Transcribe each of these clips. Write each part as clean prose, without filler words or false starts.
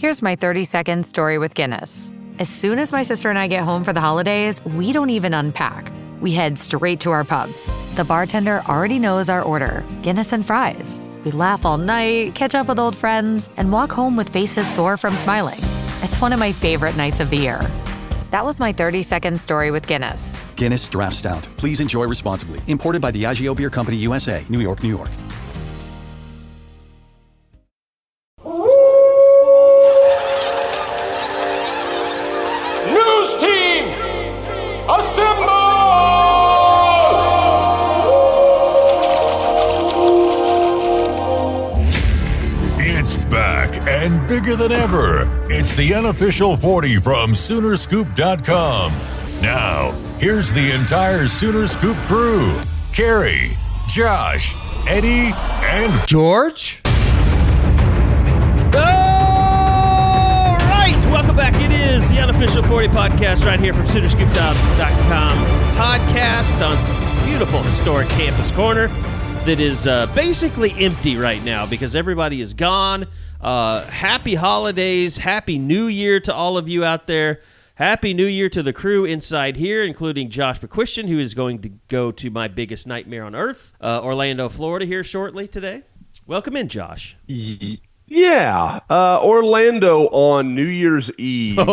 Here's my 30-second story with Guinness. As soon as my sister and I get home for the holidays, we don't even unpack. We head straight to our pub. The bartender already knows our order, Guinness and fries. We laugh all night, catch up with old friends, and walk home with faces sore from smiling. It's one of my favorite nights of the year. That was my 30-second story with Guinness. Guinness Draft Stout. Please enjoy responsibly. Imported by Diageo Beer Company, USA, New York, New York. News team, assemble! It's back and bigger than ever. It's the Unofficial 40 from Soonerscoop.com. Now, here's the entire Sooner Scoop crew. Carrie, Josh, Eddie, and George. All right, welcome back. It is the Unofficial 40 podcast right here from Soonerscoop.com. Podcast on beautiful historic Campus Corner that is basically empty right now because everybody is gone. Happy holidays. Happy New Year to all of you out there. Happy New Year to the crew inside here, including Josh McQuistion, who is going to go to my biggest nightmare on earth, Orlando, Florida, here shortly today. Welcome in, Josh. Yeah, Orlando on New Year's Eve, kind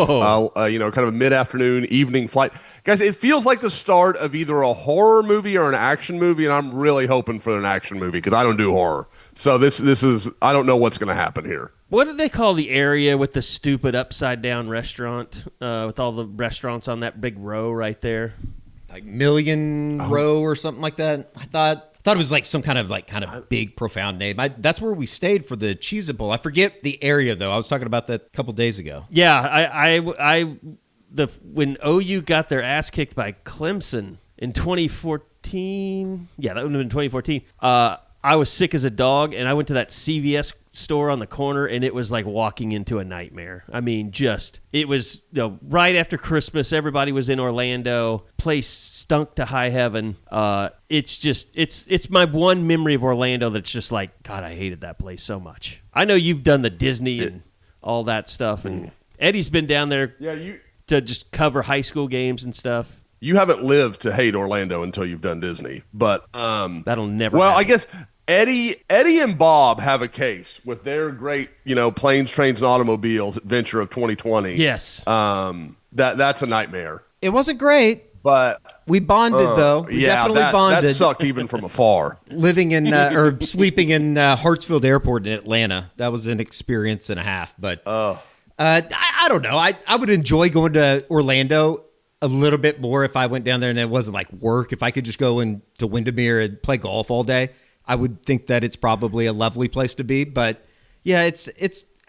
of a mid-afternoon, evening flight. Guys, it feels like the start of either a horror movie or an action movie, and I'm really hoping for an action movie because I don't do horror. So this is, I don't know what's going to happen here. What do they call the area with the stupid upside-down restaurant, with all the restaurants on that big row right there? Like Million Row or something like that. I thought it was like some kind of big, profound name. That's where we stayed for the Cheez-It Bowl. I forget the area, though. I was talking about that a couple days ago. Yeah, when OU got their ass kicked by Clemson in 2014, that would have been 2014, I was sick as a dog, and I went to that CVS store on the corner, and it was like walking into a nightmare. I mean, it was right after Christmas. Everybody was in Orlando. Place stunk to high heaven. It's my one memory of Orlando that's just like, God, I hated that place so much. I know you've done the Disney and all that stuff, and Eddie's been down there to just cover high school games and stuff. You haven't lived to hate Orlando until you've done Disney, but that'll never happen. I guess Eddie and Bob have a case with their great, planes, trains, and automobiles adventure of 2020. Yes. That's a nightmare. It wasn't great, but we bonded though. We definitely bonded. That sucked even from afar. Living in or sleeping in Hartsfield Airport in Atlanta, that was an experience and a half. But I don't know. I would enjoy going to Orlando a little bit more if I went down there and it wasn't like work. If I could just go to Windermere and play golf all day, I would think that it's probably a lovely place to be. But yeah, it's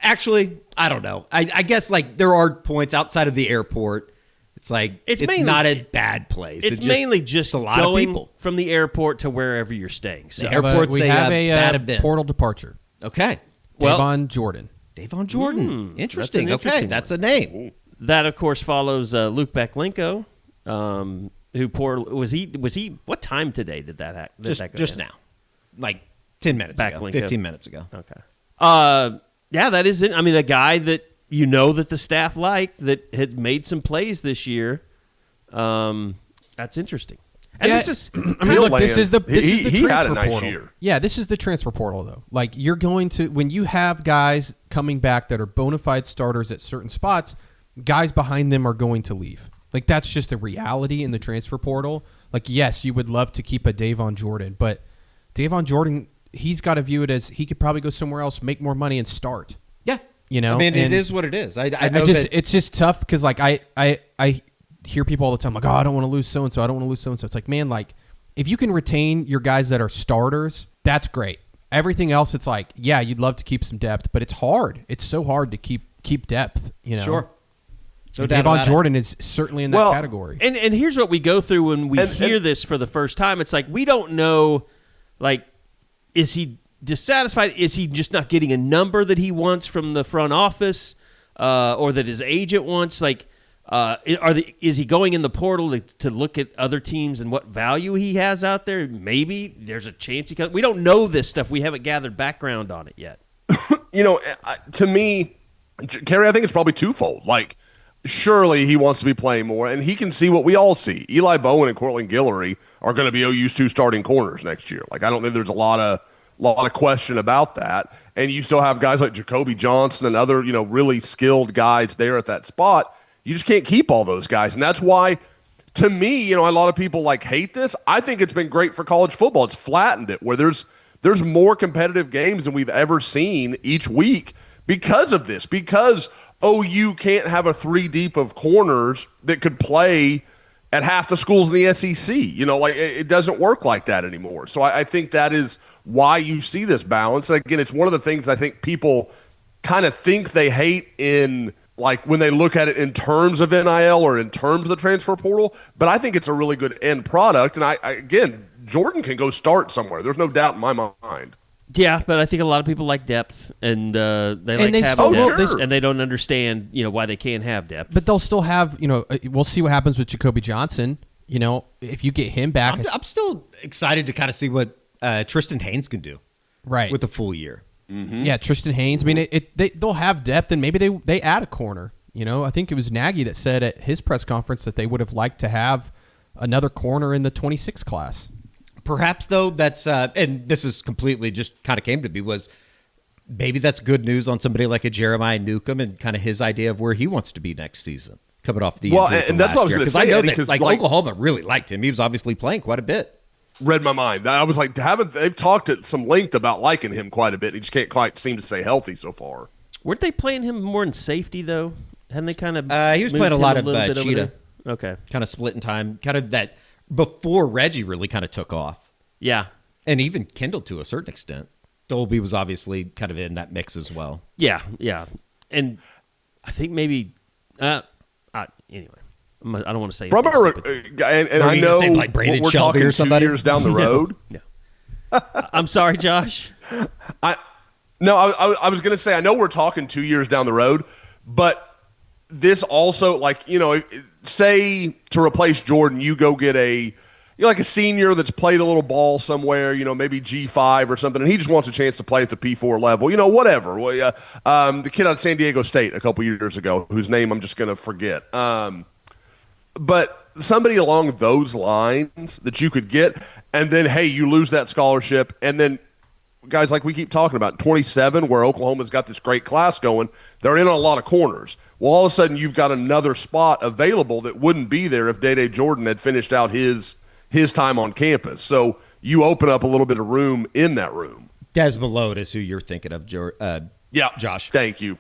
actually, I don't know. I guess like there are points outside of the airport. It's like it's mainly, not a bad place. It's mainly just a lot of people from the airport to wherever you're staying. So the airport's we have a portal departure. Okay. Davon Jordan. Davon Jordan. Interesting. That's a name. That, of course, follows Luke Baklenko, was he? What time today did that happen? Just now, like 10 minutes ago, 15 minutes ago. Okay. That is it. I mean, a guy that that the staff liked that had made some plays this year. That's interesting. And this is, this is the transfer had a nice portal. Year. Yeah, this is the transfer portal though. Like you're going to when you have guys coming back that are bona fide starters at certain spots. Guys behind them are going to leave. Like, that's just the reality in the transfer portal. Like, yes, you would love to keep a Davon Jordan, but Davon Jordan, he's got to view it as he could probably go somewhere else, make more money, and start. Yeah. I mean, it is what it is. It's just tough because, like, I hear people all the time, like, oh, I don't want to lose so-and-so. I don't want to lose so-and-so. It's like, man, like, if you can retain your guys that are starters, that's great. Everything else, it's like, yeah, you'd love to keep some depth, but it's hard. It's so hard to keep depth, Sure. So Devon Jordan is certainly in that category. And here's what we go through when we hear this for the first time. It's like we don't know, like, is he dissatisfied? Is he just not getting a number that he wants from the front office or that his agent wants? Like, is he going in the portal to look at other teams and what value he has out there? Maybe there's a chance he can. We don't know this stuff. We haven't gathered background on it yet. To me, Kerry, I think it's probably twofold. Like, surely he wants to be playing more, and he can see what we all see. Eli Bowen and Cortland Guillory are going to be OU's 2 starting corners next year. Like, I don't think there's a lot of question about that. And you still have guys like Jacoby Johnson and other, really skilled guys there at that spot. You just can't keep all those guys. And that's why, to me, a lot of people hate this. I think it's been great for college football. It's flattened it where there's more competitive games than we've ever seen each week because of this, because OU can't have a 3 deep of corners that could play at half the schools in the SEC. It doesn't work like that anymore. So I think that is why you see this balance. And again, it's one of the things I think people kind of think they hate in when they look at it in terms of NIL or in terms of the transfer portal, but I think it's a really good end product. And again, Jordan can go start somewhere. There's no doubt in my mind. Yeah, but I think a lot of people like depth, and they like having depth, and they don't understand, why they can't have depth. But they'll still have, we'll see what happens with Jacoby Johnson. If you get him back, I'm still excited to kind of see what Tristan Haynes can do, right, with a full year. Mm-hmm. Yeah, Tristan Haynes. I mean, they'll have depth, and maybe they add a corner. I think it was Nagy that said at his press conference that they would have liked to have another corner in the 26 class. Perhaps, though, that's and this is completely just kind of came to me, was maybe that's good news on somebody like a Jeremiah Newcomb and kind of his idea of where he wants to be next season, coming off the injury and that's what I was going to say. Because I know that Oklahoma really liked him. He was obviously playing quite a bit. Read my mind. I was like, they've talked at some length about liking him quite a bit. He just can't quite seem to stay healthy so far. Weren't they playing him more in safety, though? Hadn't they kind of he was playing a lot of cheetah. Okay. Kind of splitting time. Kind of that before Reggie really kind of took off. Yeah. And even Kendall to a certain extent. Dolby was obviously kind of in that mix as well. Yeah. And I think maybe anyway. I don't want to say from and I know like Brandon we're Shelby talking or somebody 2 years down the road. No. I'm sorry, Josh. I was going to say I know we're talking 2 years down the road, but this also say to replace Jordan, you go get a senior that's played a little ball somewhere, maybe G5 or something, and he just wants a chance to play at the P4 level, whatever. The kid out of San Diego State a couple years ago, whose name I'm just going to forget. But somebody along those lines that you could get, and then, hey, you lose that scholarship, and then guys like we keep talking about, 27, where Oklahoma's got this great class going, they're in on a lot of corners. Well, all of a sudden you've got another spot available that wouldn't be there if Day Jordan had finished out his time on campus. So you open up a little bit of room in that room. Des Malone is who you're thinking of, Josh. Thank you.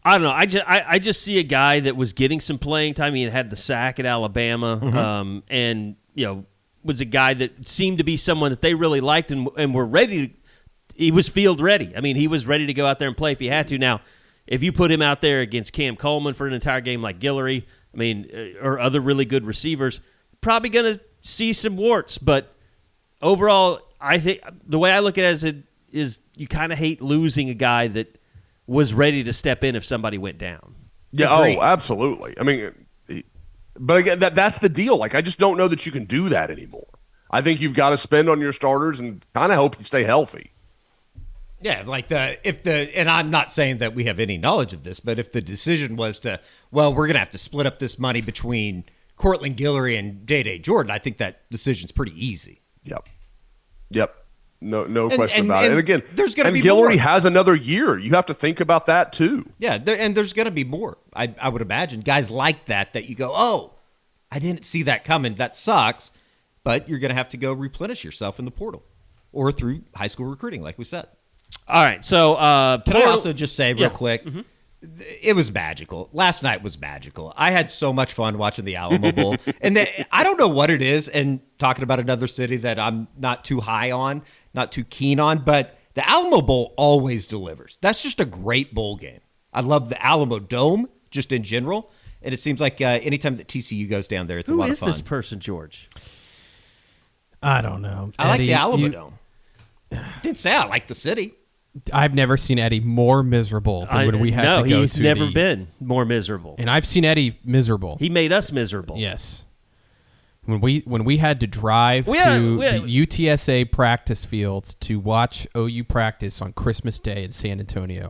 I don't know. I just see a guy that was getting some playing time. He had the sack at Alabama, and was a guy that seemed to be someone that they really liked and were ready. He was field ready. I mean, he was ready to go out there and play if he had to. Now, if you put him out there against Cam Coleman for an entire game like Guillory, or other really good receivers, probably going to see some warts. But overall, I think the way I look at it is you kind of hate losing a guy that was ready to step in if somebody went down. Yeah, absolutely. But again, that's the deal. I just don't know that you can do that anymore. I think you've got to spend on your starters and kind of hope you stay healthy. Yeah, and I'm not saying that we have any knowledge of this, but if the decision was we're going to have to split up this money between Cortland Guillory and Day Jordan, I think that decision's pretty easy. Yep. No question about it. And again, there's going to be Guillory more. has another year. You have to think about that too. Yeah, and there's going to be more. I would imagine guys like that you go, oh, I didn't see that coming. That sucks. But you're going to have to go replenish yourself in the portal or through high school recruiting, like we said. All right. So can I also just say real quick, it was magical. Last night was magical. I had so much fun watching the Alamo Bowl. And I don't know what it is, and talking about another city that I'm not too high on, not too keen on, but the Alamo Bowl always delivers. That's just a great bowl game. I love the Alamo Dome just in general, and it seems like anytime that TCU goes down there, it's a lot of fun. Who is this person, George? I don't know. I like the Alamo Dome. Didn't say I like the city. I've never seen Eddie more miserable than when we had to go to No, he's never been more miserable. And I've seen Eddie miserable. He made us miserable. Yes. When we had to drive to the UTSA practice fields to watch OU practice on Christmas Day in San Antonio,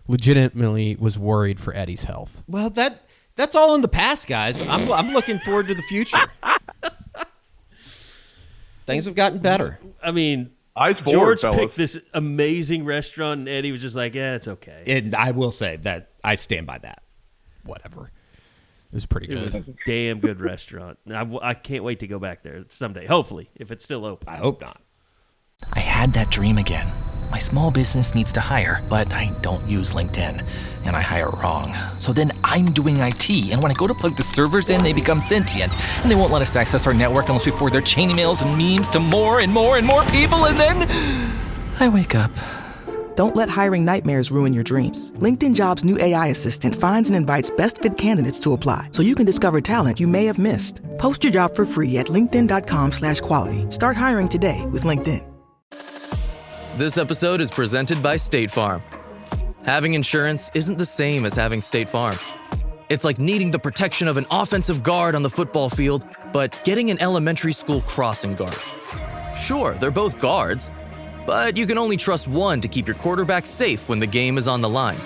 legitimately was worried for Eddie's health. Well, that's all in the past, guys. I'm looking forward to the future. Things have gotten better. I mean, Eyes forward, George picked fellas. this amazing restaurant, and Eddie was just like, "Yeah, it's okay." And I will say that I stand by that. Whatever. It was pretty It good. was a damn good restaurant. I can't wait to go back there someday. Hopefully, if it's still open. I hope not. I had that dream again. My small business needs to hire, but I don't use LinkedIn, and I hire wrong. So then I'm doing IT, and when I go to plug the servers in, they become sentient, and they won't let us access our network unless we forward their chain emails and memes to more and more and more people, and then I wake up. Don't let hiring nightmares ruin your dreams. LinkedIn Jobs' new AI assistant finds and invites best-fit candidates to apply, so you can discover talent you may have missed. Post your job for free at linkedin.com/quality. Start hiring today with LinkedIn. This episode is presented by State Farm. Having insurance isn't the same as having State Farm. It's like needing the protection of an offensive guard on the football field, but getting an elementary school crossing guard. Sure, they're both guards, but you can only trust one to keep your quarterback safe when the game is on the line.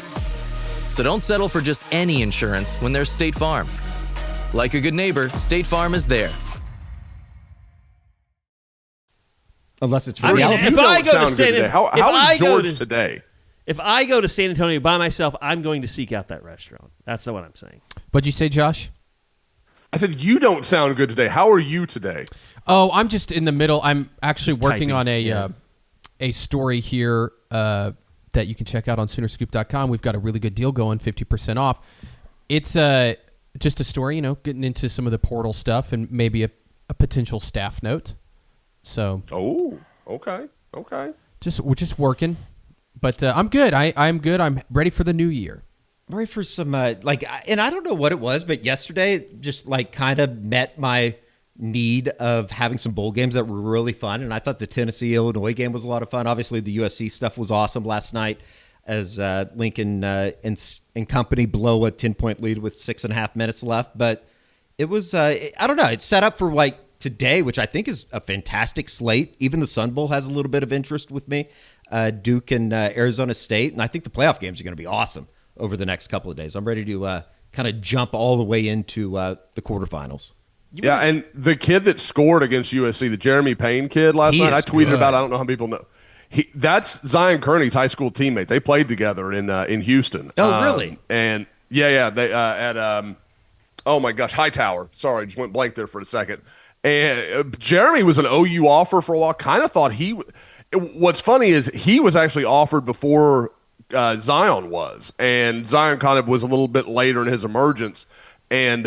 So don't settle for just any insurance when there's State Farm. Like a good neighbor, State Farm is there. Unless it's I for mean, the if I go to San How is George today? If I go to San Antonio by myself, I'm going to seek out that restaurant. That's what I'm saying. What'd you say, Josh? I said, you don't sound good today. How are you today? Oh, I'm just in the middle. I'm actually Just working typing, on a story here that you can check out on Soonerscoop.com. We've got a really good deal going, 50% off. It's just a story, getting into some of the portal stuff and maybe a potential staff note. So, okay. we're just working, but I'm good. I'm good. I'm ready for the new year. I'm ready for some and I don't know what it was, but yesterday it just kind of met my need of having some bowl games that were really fun, and I thought the Tennessee-Illinois game was a lot of fun. Obviously, the USC stuff was awesome last night as Lincoln and company blow a 10-point lead with 6.5 minutes left. But it was I don't know. It's set up for today, which I think is a fantastic slate. Even the Sun Bowl has a little bit of interest with me. Duke and Arizona State, and I think the playoff games are going to be awesome over the next couple of days. I'm ready to kind of jump all the way into the quarterfinals. Yeah, and the kid that scored against USC, the Jeremy Payne kid last night, I tweeted about it. I don't know how people know. That's Zion Kearney's high school teammate. They played together in Houston. Oh, really? And yeah, they at oh my gosh, Hightower. Sorry, just went blank there for a second. And Jeremy was an OU offer for a while. Kind of thought what's funny is he was actually offered before Zion was, and Zion kind of was a little bit later in his emergence. And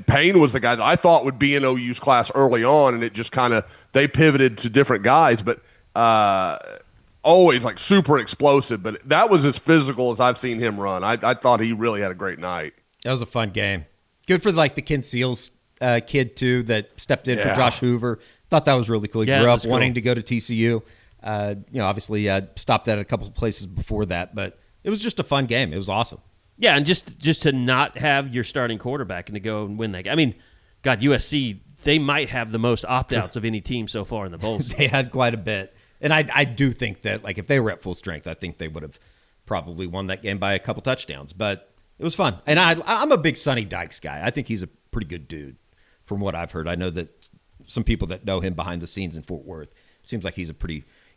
Payne was the guy that I thought would be in OU's class early on, and it just kind of they pivoted to different guys, but always super explosive. But that was as physical as I've seen him run. I thought he really had a great night. That was a fun game. Good for the Ken Seals kid too that stepped in for Josh Hoover. Thought that was really cool. He grew up wanting to go to TCU. Obviously stopped at a couple of places before that, but it was just a fun game. It was awesome. Yeah, and just to not have your starting quarterback and to go and win that game. I mean, God, USC, they might have the most opt-outs of any team so far in the bowl season. They had quite a bit. And I do think that, if they were at full strength, I think they would have probably won that game by a couple touchdowns. But it was fun. And I'm a big Sonny Dykes guy. I think he's a pretty good dude from what I've heard. I know that some people that know him behind the scenes in Fort Worth, seems like he's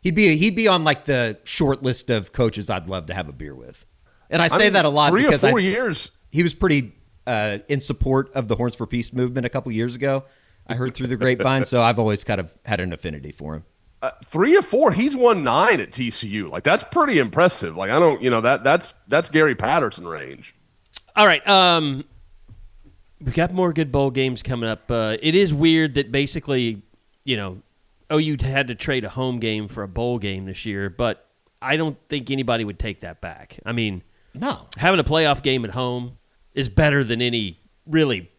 he'd be on the short list of coaches I'd love to have a beer with. And I say that a lot because 3 or 4 years. He was pretty in support of the Horns for Peace movement a couple years ago. I heard through the grapevine, so I've always kind of had an affinity for him. 3 or 4, he's won 9 at TCU. That's pretty impressive. I don't, that's Gary Patterson range. All right, we've got more good bowl games coming up. It is weird that basically, OU had to trade a home game for a bowl game this year, but I don't think anybody would take that back. I mean, no, having a playoff game at home is better than any really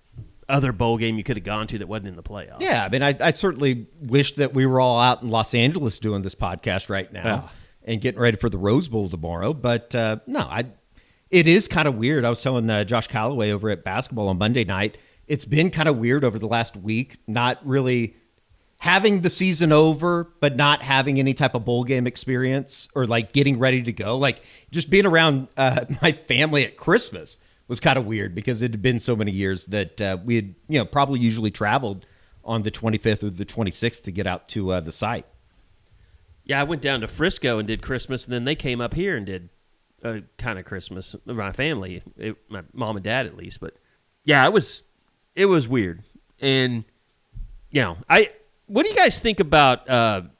other bowl game you could have gone to that wasn't in the playoffs. Yeah, I mean, I certainly wish that we were all out in Los Angeles doing this podcast right now and getting ready for the Rose Bowl tomorrow. But it is kind of weird. I was telling Josh Calloway over at basketball on Monday night, it's been kind of weird over the last week, not really having the season over, but not having any type of bowl game experience or like getting ready to go. Like just being around my family at Christmas was kind of weird because it had been so many years that we had, probably usually traveled on the 25th or the 26th to get out to the site. Yeah, I went down to Frisco and did Christmas, and then they came up here and did kind of Christmas. My family, my mom and dad at least, but yeah, it was weird. And what do you guys think about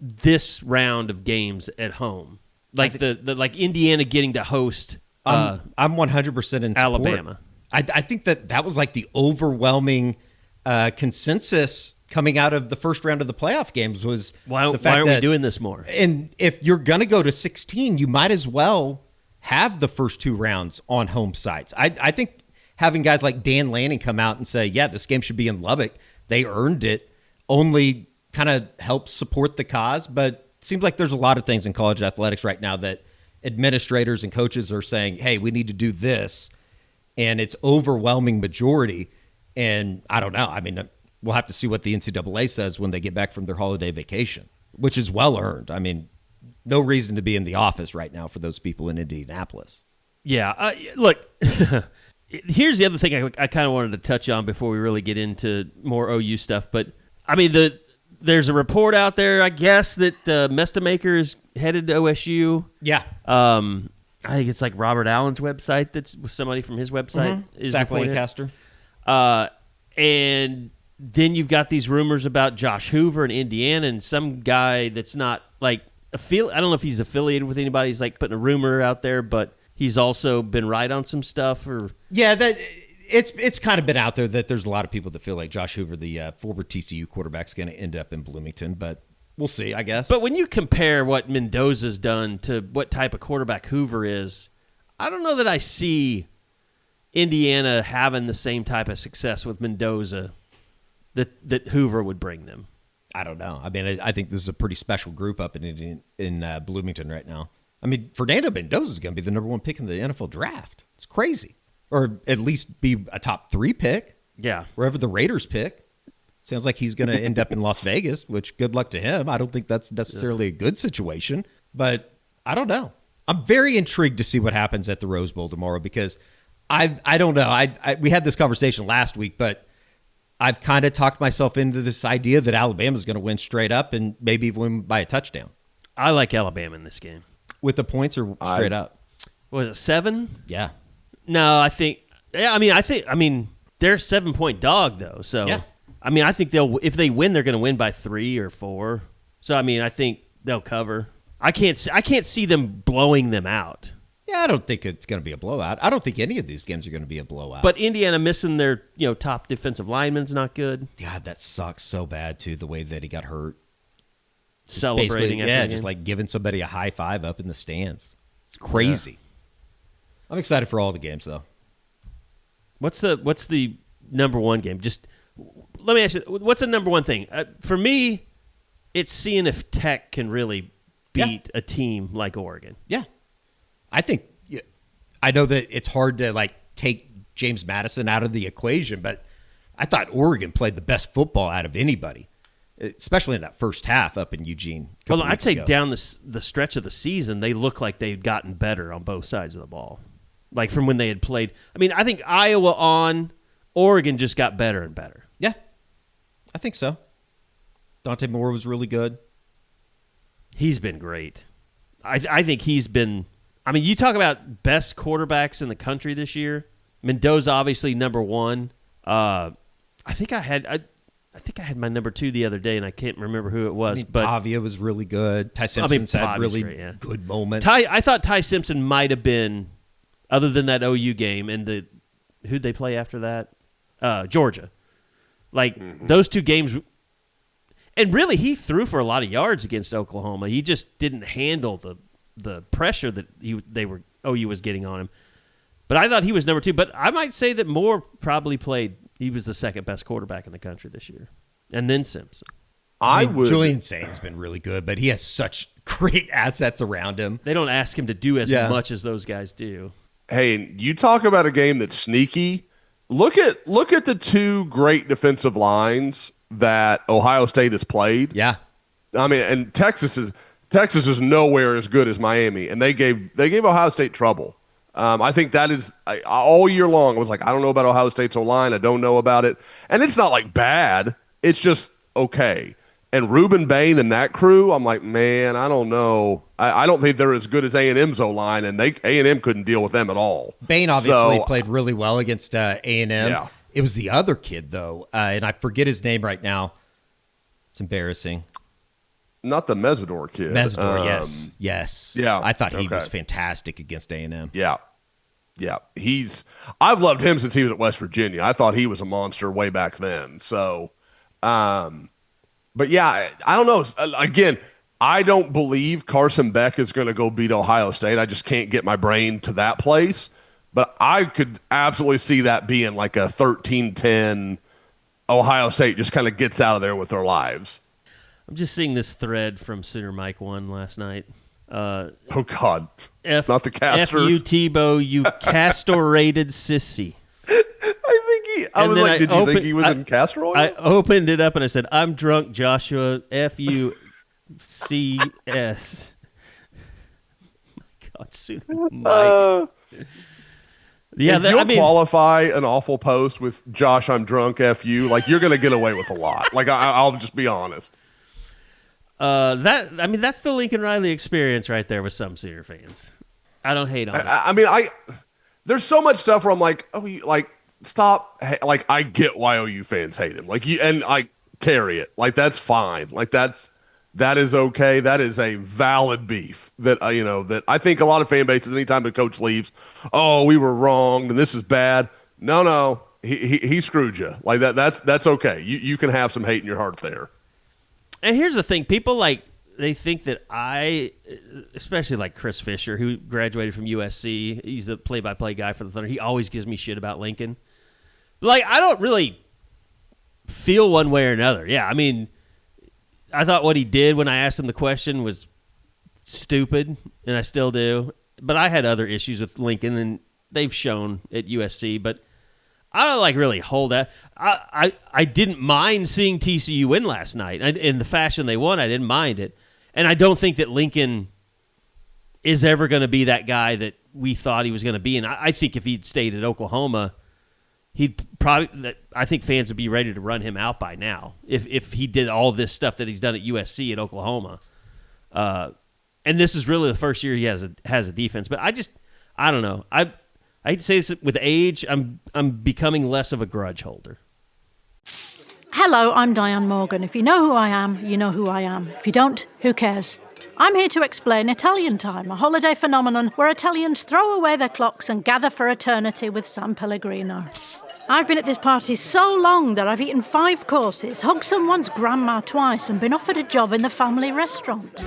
this round of games at home? Like like Indiana getting to host. I'm 100% in support. Alabama. I think that was like the overwhelming consensus coming out of the first round of the playoff games was why the fact aren't that, we doing this more? And if you're going to go to 16, you might as well have the first 2 rounds on home sites. I think having guys like Dan Lanning come out and say, yeah, this game should be in Lubbock, they earned it, only kind of helps support the cause. But it seems like there's a lot of things in college athletics right now that administrators and coaches are saying, hey, we need to do this. And it's overwhelming majority. And I don't know. I mean, we'll have to see what the NCAA says when they get back from their holiday vacation, which is well earned. I mean, no reason to be in the office right now for those people in Indianapolis. Yeah. Look, here's the other thing I kind of wanted to touch on before we really get into more OU stuff. But, I mean, there's a report out there, I guess, that Mestamaker is headed to OSU. Yeah. I think it's like Robert Allen's website. That's somebody from his website. Mm-hmm. Zach Lancaster. And then you've got these rumors about Josh Hoover in Indiana and some guy that's not like I don't know if he's affiliated with anybody. He's like putting a rumor out there, but he's also been right on some stuff. That it's kind of been out there that there's a lot of people that feel like Josh Hoover, the former TCU quarterback, is going to end up in Bloomington, but we'll see, I guess. But when you compare what Mendoza's done to what type of quarterback Hoover is, I don't know that I see Indiana having the same type of success with Mendoza that Hoover would bring them. I don't know. I mean, I think this is a pretty special group up in Bloomington right now. I mean, Fernando Mendoza is going to be the number 1 pick in the NFL draft. It's crazy. Or at least be a top 3 pick. Yeah. Wherever the Raiders pick. Sounds like he's going to end up in Las Vegas, which good luck to him. I don't think that's necessarily a good situation, but I don't know. I'm very intrigued to see what happens at the Rose Bowl tomorrow because I don't know. We had this conversation last week, but I've kind of talked myself into this idea that Alabama's going to win straight up and maybe win by a touchdown. I like Alabama in this game. With the points or straight up? Was it 7? Yeah. No, I think they're a 7-point dog though. So yeah. I mean, I think if they win, they're going to win by 3 or 4. So I mean, I think they'll cover. I can't see them blowing them out. Yeah, I don't think it's going to be a blowout. I don't think any of these games are going to be a blowout. But Indiana missing their top defensive lineman's not good. God, that sucks so bad too. The way that he got hurt, celebrating. Just like giving somebody a high five up in the stands. It's crazy. Yeah. I'm excited for all the games though. What's the number 1 game? Just let me ask you, what's the number 1 thing for me? It's seeing if Tech can really beat a team like Oregon. Yeah. I know that it's hard to take James Madison out of the equation, but I thought Oregon played the best football out of anybody, especially in that first half up in Eugene. Well, I'd say down the stretch of the season, they look like they've gotten better on both sides of the ball. Like from when they had played. I mean, I think Iowa on Oregon just got better and better. Yeah, I think so. Dante Moore was really good. He's been great. I think he's been. I mean, you talk about best quarterbacks in the country this year. Mendoza, obviously number 1. I think I had my number 2 the other day, and I can't remember who it was. But Pavia was really good. Ty Simpson's had really good moments. I thought Ty Simpson might have been, other than that OU game and who'd they play after that? Georgia. Those 2 games. And really, he threw for a lot of yards against Oklahoma. He just didn't handle the pressure that OU was getting on him. But I thought he was number 2. But I might say that Moore probably played. He was the second best quarterback in the country this year, and then Simpson. Julian Saint's been really good, but he has such great assets around him. They don't ask him to do as much as those guys do. Hey, you talk about a game that's sneaky. Look at the 2 great defensive lines that Ohio State has played. Yeah. I mean, and Texas is nowhere as good as Miami, and they gave Ohio State trouble. I think that is all year long. I was like, I don't know about Ohio State's O-line. I don't know about it, and it's not like bad. It's just okay. And Reuben Bain and that crew, I'm like, man, I don't know. I don't think they're as good as A&M's O-line, and A&M couldn't deal with them at all. Bain obviously played really well against A&M. Yeah. It was the other kid, though, and I forget his name right now. It's embarrassing. Not the Mesidor kid. Mesidor, yes. Yeah. I thought he was fantastic against A&M. Yeah. I've loved him since he was at West Virginia. I thought he was a monster way back then. So, but yeah, I don't know. Again, I don't believe Carson Beck is going to go beat Ohio State. I just can't get my brain to that place. But I could absolutely see that being like a 13-10 Ohio State just kind of gets out of there with their lives. I'm just seeing this thread from Sooner Mike 1 last night. Oh, God. Not the caster. F you, Tebow, you castorated sissy. I was like, did you think he was in castor oil? I opened it up and I said, I'm drunk, Joshua. F-U-C-S. My God, Sooner Mike. Yeah, if qualify an awful post with Josh, I'm drunk, F you, like you're going to get away with a lot. Like I'll just be honest. That's the Lincoln Riley experience right there with some Sooner fans. I don't hate on it. There's so much stuff where I'm like, stop. Like I get why OU fans hate him. Like and I carry it. Like that's fine. Like that is okay. That is a valid beef that that I think a lot of fan bases, anytime the coach leaves, oh, we were wrong and this is bad. No, he screwed you. Like that's okay. You can have some hate in your heart there. And here's the thing: people they think that especially like Chris Fisher, who graduated from USC, he's the play-by-play guy for the Thunder. He always gives me shit about Lincoln. Like I don't really feel one way or another. Yeah, I mean. I thought what he did when I asked him the question was stupid, and I still do. But I had other issues with Lincoln, and they've shown at USC. But I don't really hold that. I didn't mind seeing TCU win last night. In the fashion they won, I didn't mind it. And I don't think that Lincoln is ever going to be that guy that we thought he was going to be. And I think if he'd stayed at Oklahoma, I think fans would be ready to run him out by now if he did all this stuff that he's done at USC at Oklahoma. And this is really the first year he has a defense. But I don't know. I hate to say this, with age, I'm becoming less of a grudge holder. Hello, I'm Diane Morgan. If you know who I am, you know who I am. If you don't, who cares? I'm here to explain Italian Time, a holiday phenomenon where Italians throw away their clocks and gather for eternity with San Pellegrino. I've been at this party so long that I've eaten 5 courses, hugged someone's grandma twice, and been offered a job in the family restaurant.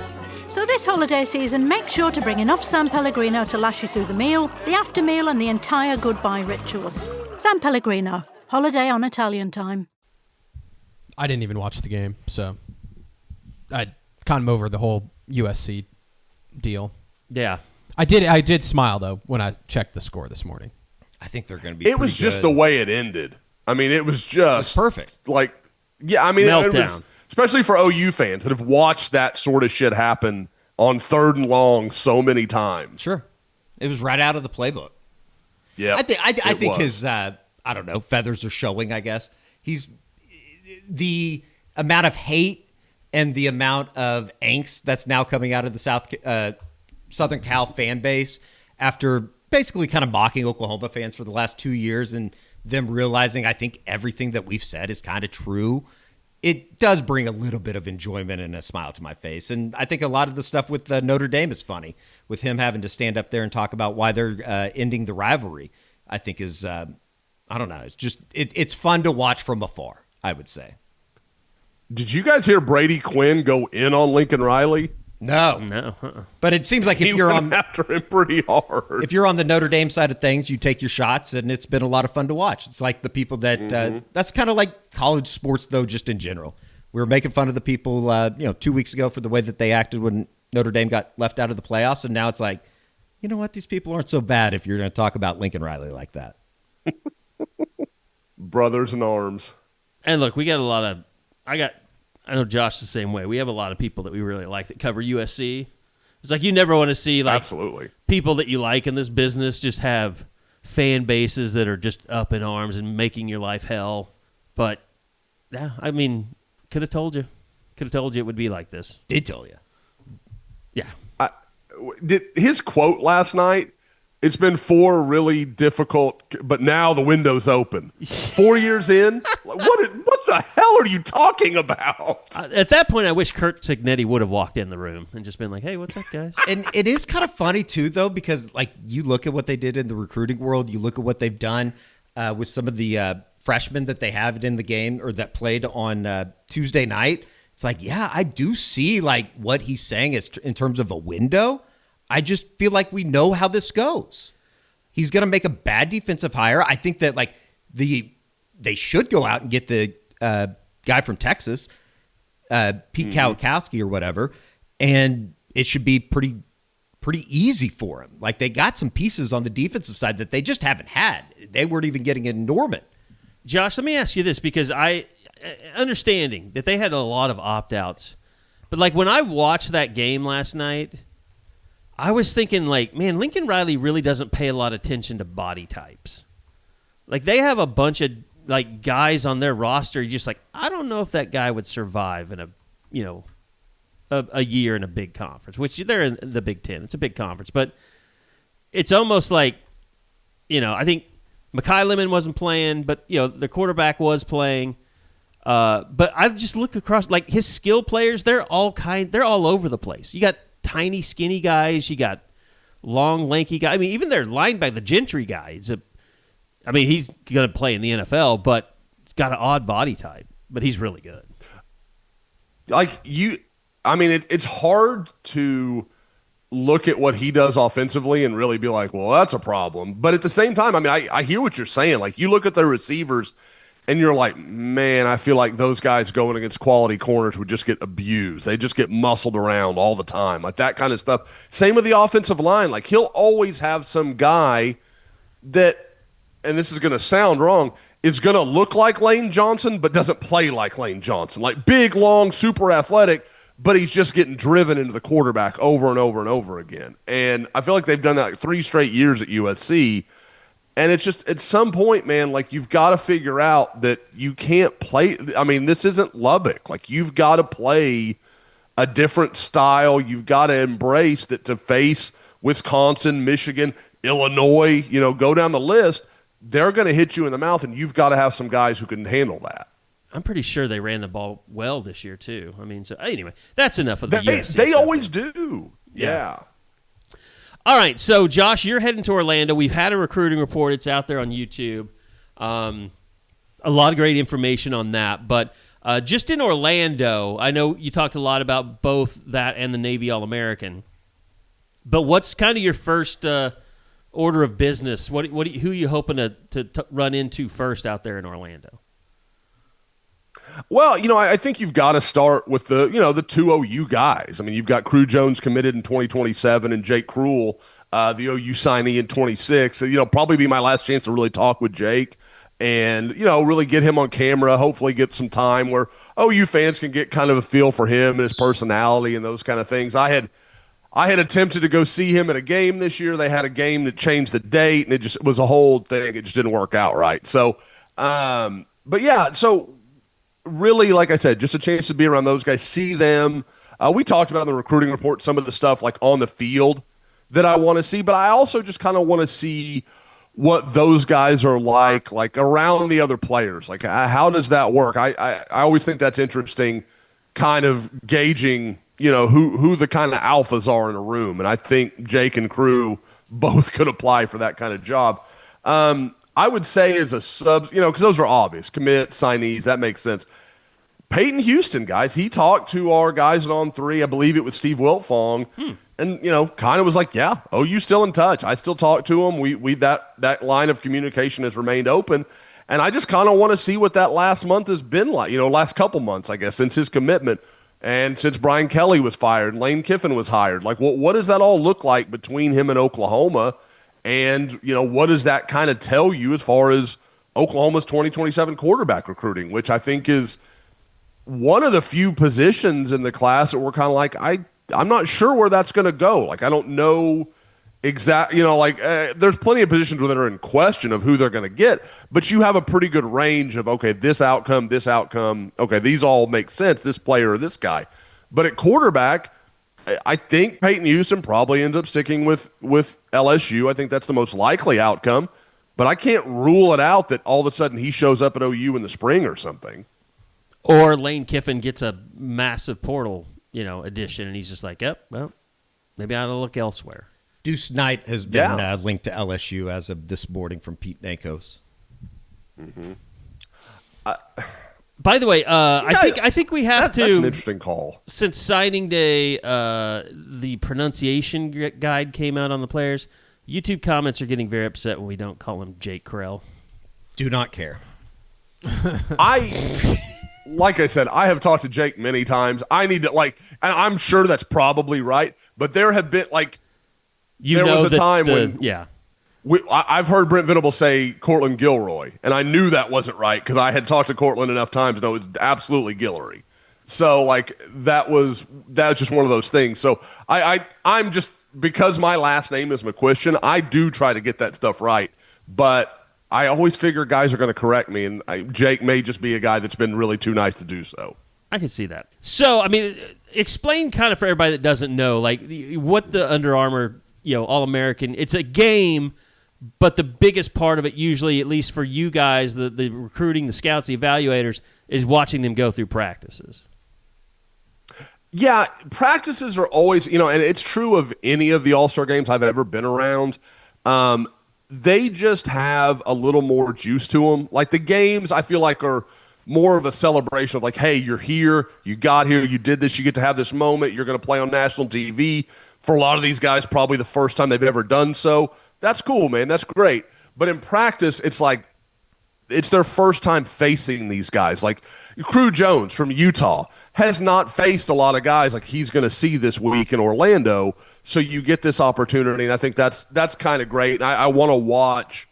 So this holiday season, make sure to bring enough San Pellegrino to last you through the meal, the after meal, and the entire goodbye ritual. San Pellegrino, holiday on Italian Time. I didn't even watch the game, so I kind of over the whole USC deal. Yeah. I did smile, though, when I checked the score this morning. I think they're going to be It was just the way it ended. I mean, it was just perfect. Like, yeah, I mean, meltdown. It was, especially for OU fans that have watched that sort of shit happen on 3rd and long so many times. Sure. It was right out of the playbook. Yeah. I think his I don't know, feathers are showing, I guess. He's the amount of hate and the amount of angst that's now coming out of the Southern Cal fan base after basically kind of mocking Oklahoma fans for the last 2 years and them realizing I think everything that we've said is kind of true. It does bring a little bit of enjoyment and a smile to my face. And I think a lot of the stuff with Notre Dame is funny, with him having to stand up there and talk about why they're ending the rivalry. I think is, I don't know, it's just, it's fun to watch from afar, I would say. Did you guys hear Brady Quinn go in on Lincoln Riley? No. But it seems like if you're on after him pretty hard. If you're on the Notre Dame side of things, you take your shots, and it's been a lot of fun to watch. It's like the people that that's kind of like college sports, though, just in general. We were making fun of the people, 2 weeks ago for the way that they acted when Notre Dame got left out of the playoffs, and now it's like, you know what? These people aren't so bad if you're going to talk about Lincoln Riley like that. Brothers in arms. And look, we got a lot of I know Josh the same way. We have a lot of people that we really like that cover USC. It's like you never want to see like absolutely people that you like in this business just have fan bases that are just up in arms and making your life hell. But yeah, I mean, could have told you. Could have told you it would be like this. Did tell you. Yeah. Did his quote last night? It's been 4 really difficult, but now the window's open. 4 years in? What the hell are you talking about? At that point, I wish Kurt Cignetti would have walked in the room and just been like, hey, what's up, guys? And it is kind of funny, too, though, because like you look at what they did in the recruiting world, you look at what they've done with some of the freshmen that they have in the game or that played on Tuesday night. It's like, yeah, I do see like what he's saying is in terms of a window. I just feel like we know how this goes. He's going to make a bad defensive hire. I think that like they should go out and get the guy from Texas, Pete Kwiatkowski or whatever, and it should be pretty easy for him. Like they got some pieces on the defensive side that they just haven't had. They weren't even getting in Norman. Josh, let me ask you this because understanding that they had a lot of opt-outs, but like when I watched that game last night, I was thinking, like, man, Lincoln Riley really doesn't pay a lot of attention to body types. Like, they have a bunch of, like, guys on their roster. You're just like, I don't know if that guy would survive in a year in a big conference, which they're in the Big Ten. It's a big conference. But it's almost like, I think Mekhi Lemon wasn't playing, but, the quarterback was playing. But I've just looked across, like, his skill players, they're all over the place. You got tiny, skinny guys. You got long, lanky guys. I mean, even their linebacker, the Gentry guy, he's going to play in the NFL, but he's got an odd body type, but he's really good. It's hard to look at what he does offensively and really be like, well, that's a problem. But at the same time, I hear what you're saying. Like, you look at their receivers, and you're like, man, I feel like those guys going against quality corners would just get abused. They just get muscled around all the time, like that kind of stuff. Same with the offensive line. Like, he'll always have some guy that, and this is going to sound wrong, is going to look like Lane Johnson but doesn't play like Lane Johnson. Like big, long, super athletic, but he's just getting driven into the quarterback over and over and over again. And I feel like they've done that like 3 straight years at USC. And it's just at some point, man, like you've got to figure out that you can't play. I mean, this isn't Lubbock. Like you've got to play a different style. You've got to embrace that to face Wisconsin, Michigan, Illinois, go down the list. They're going to hit you in the mouth, and you've got to have some guys who can handle that. I'm pretty sure they ran the ball well this year, too. I mean, so anyway, that's enough of the USC They stuff. always do. Yeah. All right, so Josh, you're heading to Orlando. We've had a recruiting report. It's out there on YouTube. A lot of great information on that. But just in Orlando, I know you talked a lot about both that and the Navy All-American. But what's kind of your first order of business? Who are you hoping to run into first out there in Orlando? Well, I think you've got to start with the 2 OU guys. I mean, you've got Crew Jones committed in 2027 and Jake Krull, the OU signee in 26. So, probably be my last chance to really talk with Jake and, really get him on camera, hopefully get some time where OU fans can get kind of a feel for him and his personality and those kind of things. I had attempted to go see him at a game this year. They had a game that changed the date, and it was a whole thing. It just didn't work out right. So, but yeah, so really, like I said, just a chance to be around those guys, see them. We talked about in the recruiting report some of the stuff like on the field that I want to see, but I also just kind of want to see what those guys are like around the other players. Like, how does that work? I always think that's interesting, kind of gauging, who the kind of alphas are in a room. And I think Jake and Crew both could apply for that kind of job. I would say as a sub, because those are obvious. Commit, signees, that makes sense. Peyton Houston, guys, he talked to our guys at On 3. I believe it was Steve Wiltfong. And, kind of was like, yeah, OU's still in touch. I still talk to him. We that line of communication has remained open. And I just kind of want to see what that last month has been like, last couple months, I guess, since his commitment. And since Brian Kelly was fired and Lane Kiffin was hired. Like, what does that all look like between him and Oklahoma? And, what does that kind of tell you as far as Oklahoma's 2027 quarterback recruiting, which I think is one of the few positions in the class that we're kind of like, I'm not sure where that's going to go. Like, I don't know exactly, there's plenty of positions that are in question of who they're going to get, but you have a pretty good range of, okay, this outcome, okay, these all make sense, this player or this guy. But at quarterback, I think Peyton Houston probably ends up sticking with LSU. I think that's the most likely outcome, but I can't rule it out that all of a sudden he shows up at OU in the spring or something. Or Lane Kiffin gets a massive portal, addition, and he's just like, yep, well, maybe I ought to look elsewhere. Deuce Knight has been linked to LSU as of this morning from Pete Nankos. Mm-hmm. By the way, I think we have to. That's an interesting call. Since signing day, the pronunciation guide came out on the players. YouTube comments are getting very upset when we don't call him Jake Krell. Do not care. Like I said, I have talked to Jake many times. I need to and I'm sure that's probably right, but there have been there was a time when I've heard Brent Venable say Cortland Gilroy, and I knew that wasn't right because I had talked to Cortland enough times to know it's absolutely Guillory. So that was just one of those things. So I'm just, because my last name is McQuistion, I do try to get that stuff right, but I always figure guys are going to correct me, and Jake may just be a guy that's been really too nice to do so. I can see that. So, explain kind of for everybody that doesn't know, what the Under Armour, All-American, it's a game, but the biggest part of it usually, at least for you guys, the recruiting, the scouts, the evaluators, is watching them go through practices. Yeah, practices are always, and it's true of any of the All-Star games I've ever been around. They just have a little more juice to them. Like the games, I feel like are more of a celebration of hey, you're here, you got here, you did this, you get to have this moment, you're going to play on national TV. For a lot of these guys, probably the first time they've ever done so. That's cool, man. That's great. But in practice, it's their first time facing these guys. Like Crew Jones from Utah has not faced a lot of guys like he's going to see this week in Orlando. So you get this opportunity, and I think that's kind of great. And I want to watch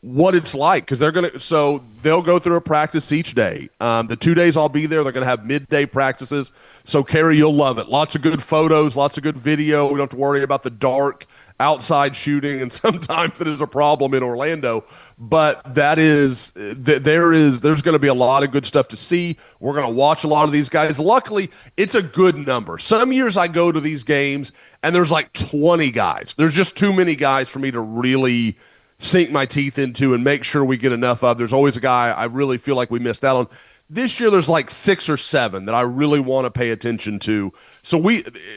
what it's like because they'll go through a practice each day. The 2 days I'll be there, they're going to have midday practices. So Kerry, you'll love it. Lots of good photos, lots of good video. We don't have to worry about the dark outside shooting, and sometimes it is a problem in Orlando. But there's going to be a lot of good stuff to see. We're going to watch a lot of these guys. Luckily, it's a good number. Some years I go to these games and there's 20 guys. There's just too many guys for me to really sink my teeth into and make sure we get enough of. There's always a guy I really feel like we missed out on. This year, there's 6 or 7 that I really want to pay attention to. So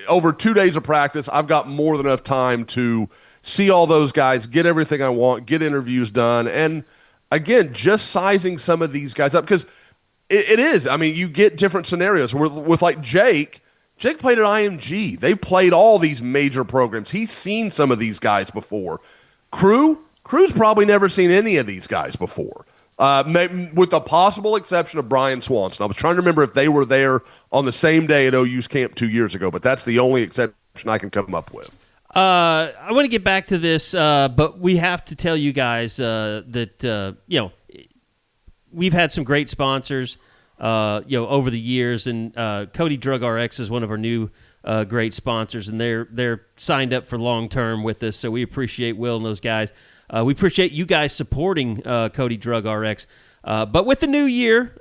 over 2 days of practice, I've got more than enough time to see all those guys, get everything I want, get interviews done. And again, just sizing some of these guys up because it is. You get different scenarios. With Jake played at IMG. They played all these major programs. He's seen some of these guys before. Crew's probably never seen any of these guys before. With the possible exception of Brian Swanson. I was trying to remember if they were there on the same day at OU's camp 2 years ago, but that's the only exception I can come up with. I want to get back to this, but we have to tell you guys that we've had some great sponsors over the years, and Cody Drug RX is one of our new great sponsors, and they're signed up for long term with us. So we appreciate Will and those guys. We appreciate you guys supporting Cody Drug RX. But with the new year,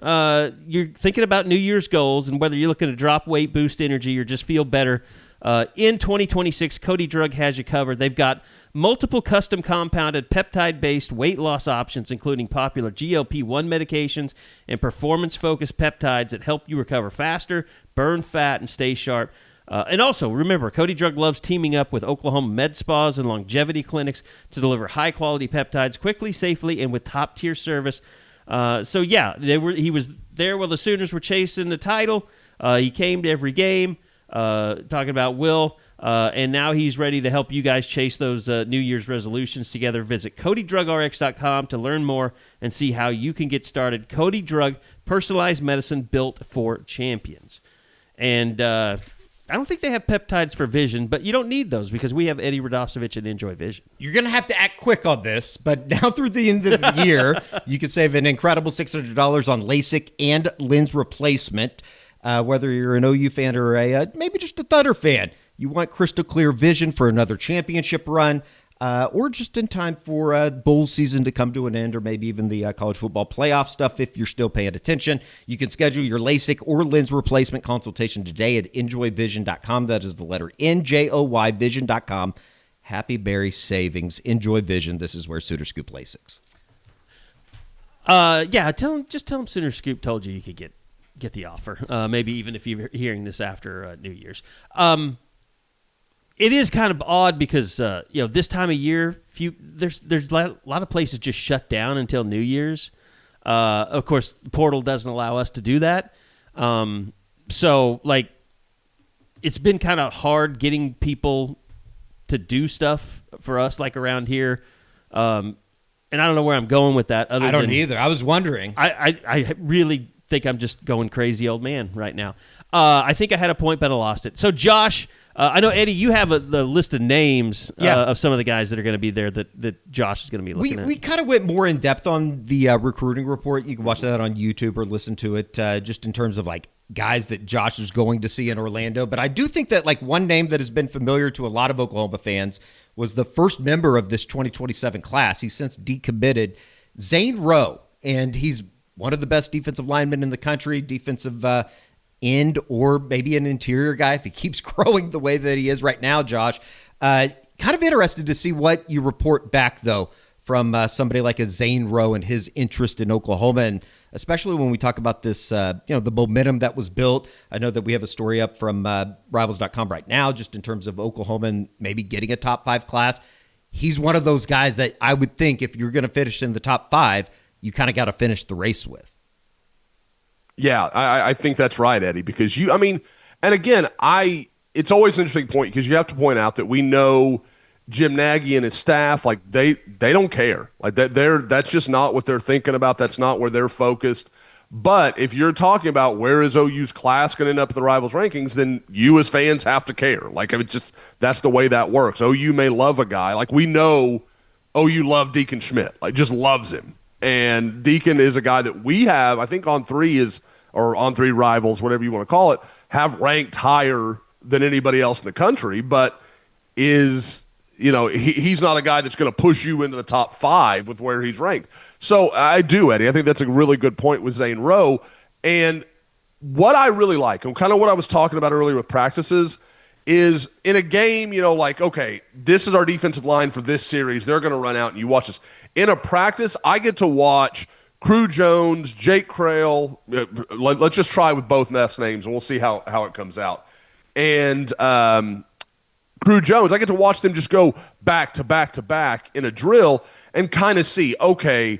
you're thinking about New Year's goals, and whether you're looking to drop weight, boost energy, or just feel better, in 2026, Cody Drug has you covered. They've got multiple custom compounded peptide-based weight loss options, including popular GLP-1 medications and performance-focused peptides that help you recover faster, burn fat, and stay sharp. And also, remember, Cody Drug loves teaming up with Oklahoma med spas and longevity clinics to deliver high-quality peptides quickly, safely, and with top-tier service. He was there while the Sooners were chasing the title. He came to every game, talking about Will, and now he's ready to help you guys chase those New Year's resolutions together. Visit CodyDrugRx.com to learn more and see how you can get started. Cody Drug, personalized medicine built for champions. And I don't think they have peptides for vision, but you don't need those because we have Eddie Radosevich and Enjoy Vision. You're going to have to act quick on this, but now through the end of the year, you can save an incredible $600 on LASIK and lens replacement. Whether you're an OU fan or maybe just a Thunder fan, you want crystal clear vision for another championship run, or just in time for bowl season to come to an end, or maybe even the college football playoff stuff if you're still paying attention. You can schedule your LASIK or lens replacement consultation today at enjoyvision.com. That is the letter NJOY vision.com. Happy berry savings. Enjoy Vision. This is where Sooner Scoop LASIKs. Yeah, tell them Sooner Scoop told you could get the offer. Maybe even if you're hearing this after New Year's. It is kind of odd because this time of year, there's a lot of places just shut down until New Year's. Of course, the portal doesn't allow us to do that. So it's been kind of hard getting people to do stuff for us, like around here. And I don't know where I'm going with that. I don't either. I was wondering. I really think I'm just going crazy old man right now. I think I had a point, but I lost it. So Josh. I know, Eddie, you have the list of names of some of the guys that are going to be there that Josh is going to be looking at. We kind of went more in depth on the recruiting report. You can watch that on YouTube or listen to it just in terms of guys that Josh is going to see in Orlando. But I do think that one name that has been familiar to a lot of Oklahoma fans was the first member of this 2027 class. He's since decommitted, Zane Rowe, and he's one of the best defensive linemen in the country, defensive end or maybe an interior guy if he keeps growing the way that he is right now, Josh. Kind of interested to see what you report back, though, from somebody like a Zane Rowe and his interest in Oklahoma, and especially when we talk about this, the momentum that was built. I know that we have a story up from Rivals.com right now just in terms of Oklahoma and maybe getting a top 5 class. He's one of those guys that I would think if you're going to finish in the top 5, you kind of got to finish the race with. Yeah, I think that's right, Eddie, because and again, it's always an interesting point because you have to point out that we know Jim Nagy and his staff, they don't care. That's just not what they're thinking about. That's not where they're focused. But if you're talking about where is OU's class going to end up in the Rivals rankings, then you as fans have to care. That's the way that works. OU may love a guy. We know OU love Deacon Schmidt, just loves him. And Deacon is a guy that we have, I think on 3 Rivals, whatever you want to call it, have ranked higher than anybody else in the country, but he's not a guy that's going to push you into the top 5 with where he's ranked. So I do, Eddie. I think that's a really good point with Zane Rowe. And what I really like, and kind of what I was talking about earlier with practices, is in a game, okay, this is our defensive line for this series. They're going to run out, and you watch this. In a practice, I get to watch Crew Jones, Jake Crail. Let's just try with both last names, and we'll see how it comes out. And Crew Jones, I get to watch them just go back to back to back in a drill and kind of see, okay,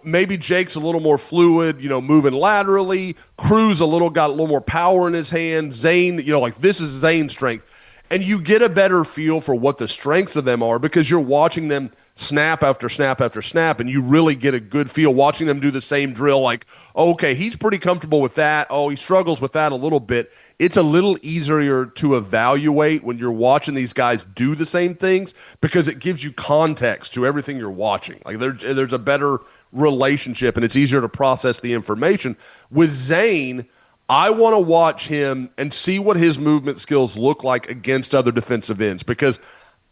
maybe Jake's a little more fluid, moving laterally. Crew's got a little more power in his hand. Zane, this is Zane's strength. And you get a better feel for what the strengths of them are because you're watching them snap after snap after snap, and you really get a good feel watching them do the same drill. Okay, he's pretty comfortable with that. Oh, he struggles with that a little bit. It's a little easier to evaluate when you're watching these guys do the same things because it gives you context to everything you're watching. There's a better relationship, and it's easier to process the information. With Zane, I want to watch him and see what his movement skills look like against other defensive ends because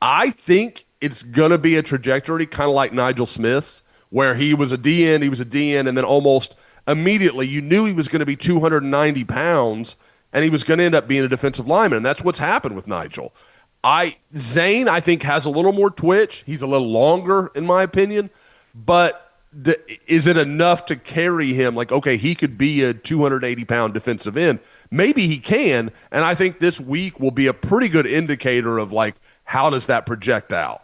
I think it's going to be a trajectory kind of like Nigel Smith's, where he was a DN, and then almost immediately you knew he was going to be 290 pounds, and he was going to end up being a defensive lineman, and that's what's happened with Nigel. Zane, I think, has a little more twitch. He's a little longer, in my opinion, but is it enough to carry him? Okay, he could be a 280-pound defensive end. Maybe he can, and I think this week will be a pretty good indicator of, how does that project out?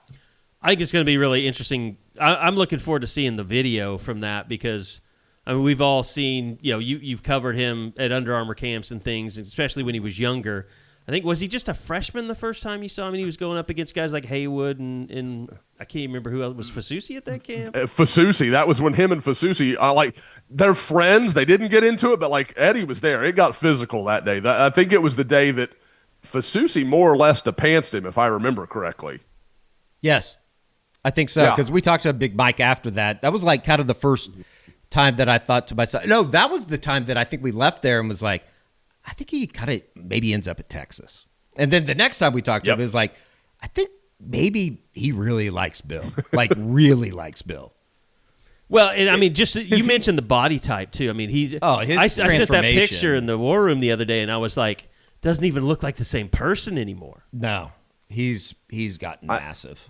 I think it's going to be really interesting. I'm looking forward to seeing the video from that because we've all seen, you've covered him at Under Armour camps and things, especially when he was younger. I think, was he just a freshman the first time you saw him and he was going up against guys like Haywood and I can't remember who else. Was Fasusi at that camp? Fasusi. That was when him and Fasusi, they're friends. They didn't get into it, but Eddie was there. It got physical that day. I think it was the day that Fasusi more or less pantsed him, if I remember correctly. Yes, I think so, because we talked to Big Mike after that. That was like kind of the first time that I thought to myself, no, that was the time that I think we left there and was like, I think he kind of maybe ends up at Texas. And then the next time we talked to him, it was like, I think maybe he really likes Bill, like really likes Bill. Well, and I mean, just you mentioned the body type too. I mean, I sent that picture in the war room the other day, and I was like, doesn't even look like the same person anymore. No, he's gotten massive.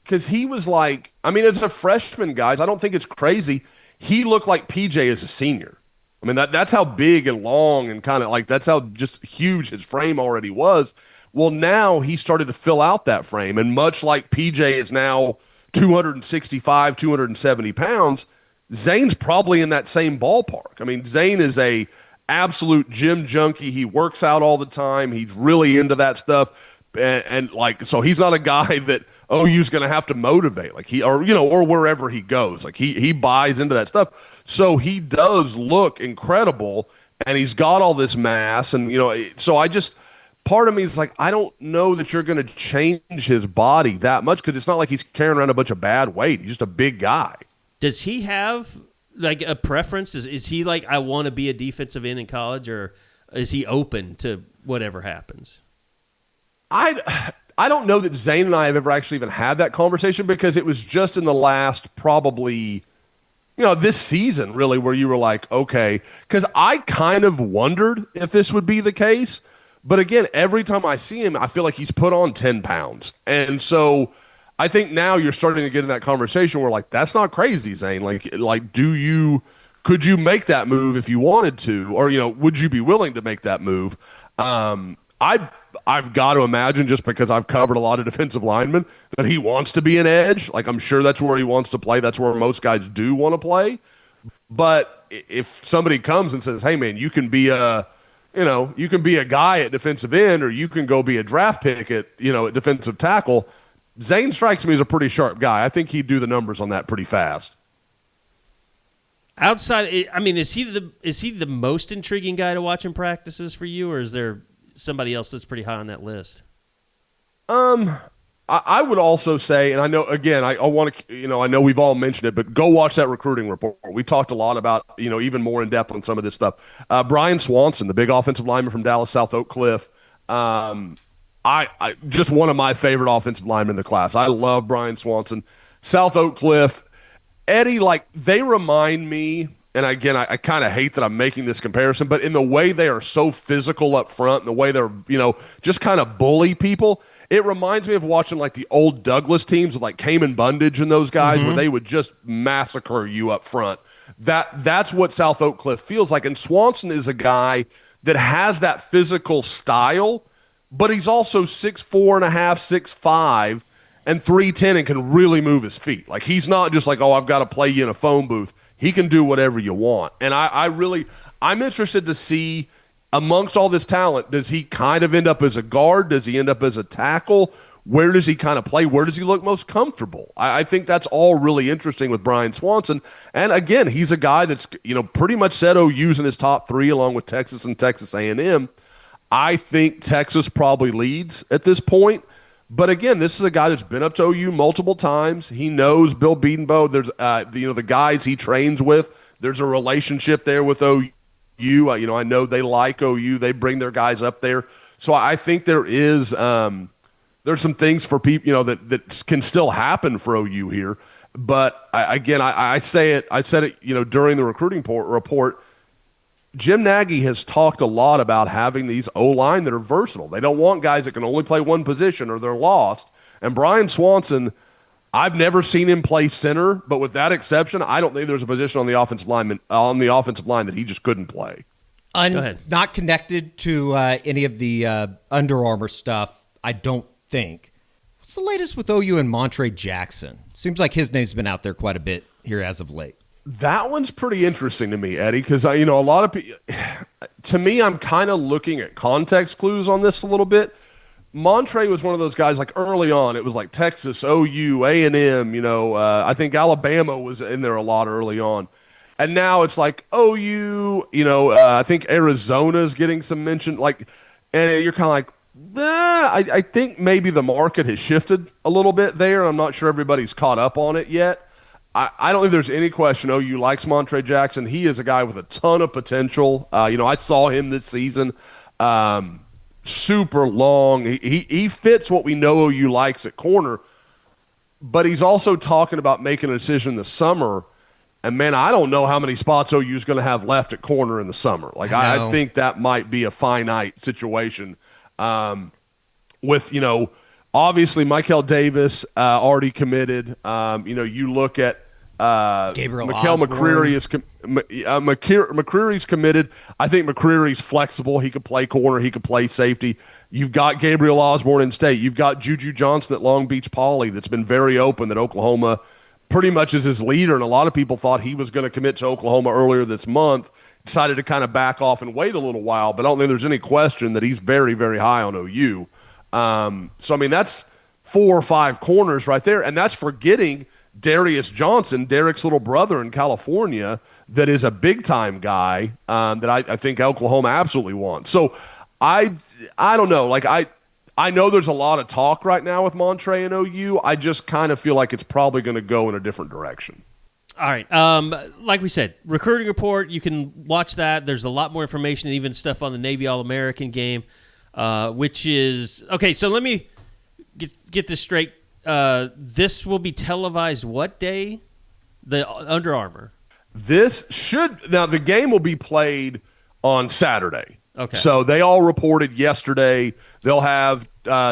Because he was like, I mean, as a freshman, guys, I don't think it's crazy. He looked like PJ as a senior. I mean, that's how big and long and kind of like that's how just huge his frame already was. Well, now he started to fill out that frame, and much like PJ is now 265, 270 pounds, Zane's probably in that same ballpark. I mean, Zane is a absolute gym junkie. He works out all the time. He's really into that stuff. And like, so he's not a guy that OU's going to have to motivate, like or wherever he goes. Like he buys into that stuff. So he does look incredible, and he's got all this mass. And, so part of me is like, I don't know that you're going to change his body that much, because it's not like he's carrying around a bunch of bad weight. He's just a big guy. Does he have like a preference? Is he like, I want to be a defensive end in college, or is he open to whatever happens? I don't know that Zane and I have ever actually even had that conversation, because it was just in the last probably, this season really, where you were like, okay, because I kind of wondered if this would be the case. But again, every time I see him, I feel like he's put on 10 pounds. And so I think now you're starting to get in that conversation where like, that's not crazy, Zane. Like could you make that move if you wanted to, or, would you be willing to make that move? I've got to imagine, just because I've covered a lot of defensive linemen, that he wants to be an edge. Like, I'm sure that's where he wants to play. That's where most guys do want to play. But if somebody comes and says, hey man, you can be a guy at defensive end, or you can go be a draft pick at defensive tackle, Zane strikes me as a pretty sharp guy. I think he'd do the numbers on that pretty fast. Outside, I mean, is he the most intriguing guy to watch in practices for you, or is there somebody else that's pretty high on that list? I would also say, and I know, again, I want to, I know we've all mentioned it, but go watch that recruiting report. We talked a lot about, even more in depth on some of this stuff. Brian Swanson, the big offensive lineman from Dallas South Oak Cliff. I just one of my favorite offensive linemen in the class. I love Brian Swanson. South Oak Cliff, Eddie, like, they remind me, and again, I kind of hate that I'm making this comparison, but in the way they are so physical up front, and the way they're, just kind of bully people, it reminds me of watching like the old Douglas teams with like Cayman Bundage and those guys, where they would just massacre you up front. That's what South Oak Cliff feels like. And Swanson is a guy that has that physical style, but he's also 6'4.5", 6'5", and 310, and can really move his feet. Like, he's not just like, oh, I've got to play you in a phone booth. He can do whatever you want. And I'm interested to see, amongst all this talent, does he kind of end up as a guard? Does he end up as a tackle? Where does he kind of play? Where does he look most comfortable? I think that's all really interesting with Brian Swanson. And again, he's a guy that's, pretty much said OU's in his top three, along with Texas and Texas A&M. I think Texas probably leads at this point. But again, this is a guy that's been up to OU multiple times. He knows Bill Bedenbaugh. There's, the guys he trains with. There's a relationship there with OU. I know they like OU. They bring their guys up there. So I think there's some things for people, that can still happen for OU here. But I said it, during the recruiting report. Jim Nagy has talked a lot about having these O-line that are versatile. They don't want guys that can only play one position or they're lost. And Brian Swanson, I've never seen him play center, but with that exception, I don't think there's a position on the offensive line that he just couldn't play. Go ahead. Not connected to any of the Under Armour stuff, I don't think. What's the latest with OU and Montre Jackson? Seems like his name's been out there quite a bit here as of late. That one's pretty interesting to me, Eddie, because a lot of people, to me, I'm kind of looking at context clues on this a little bit. Montre was one of those guys, like, early on, it was like Texas, OU, A&M, I think Alabama was in there a lot early on. And now it's like OU, I think Arizona's getting some mention. Like, And you're kind of like, I think maybe the market has shifted a little bit there. I'm not sure everybody's caught up on it yet. I don't think there's any question OU likes Montre Jackson. He is a guy with a ton of potential. I saw him this season. Super long. He fits what we know OU likes at corner, but he's also talking about making a decision this summer. And, man, I don't know how many spots OU is going to have left at corner in the summer. Like, I think that might be a finite situation with, obviously Michael Davis already committed. You look at Gabriel Mikal Osborne. McCreary's committed. I think McCreary's flexible. He could play corner. He could play safety. You've got Gabriel Osborne in state. You've got Juju Johnson at Long Beach Poly that's been very open that Oklahoma pretty much is his leader, and a lot of people thought he was going to commit to Oklahoma earlier this month. Decided to kind of back off and wait a little while, but I don't think there's any question that he's very, very high on OU. That's 4 or 5 corners right there, and that's forgetting Darius Johnson, Derek's little brother in California, that is a big-time guy that I think Oklahoma absolutely wants. So I don't know. Like, I know there's a lot of talk right now with Montre and OU. I just kind of feel like it's probably going to go in a different direction. All right. Like we said, recruiting report, you can watch that. There's a lot more information, even stuff on the Navy All-American game, which is – okay, so let me get this straight. This will be televised what day? The Under Armour. Now the game will be played on Saturday. Okay. So they all reported yesterday. They'll have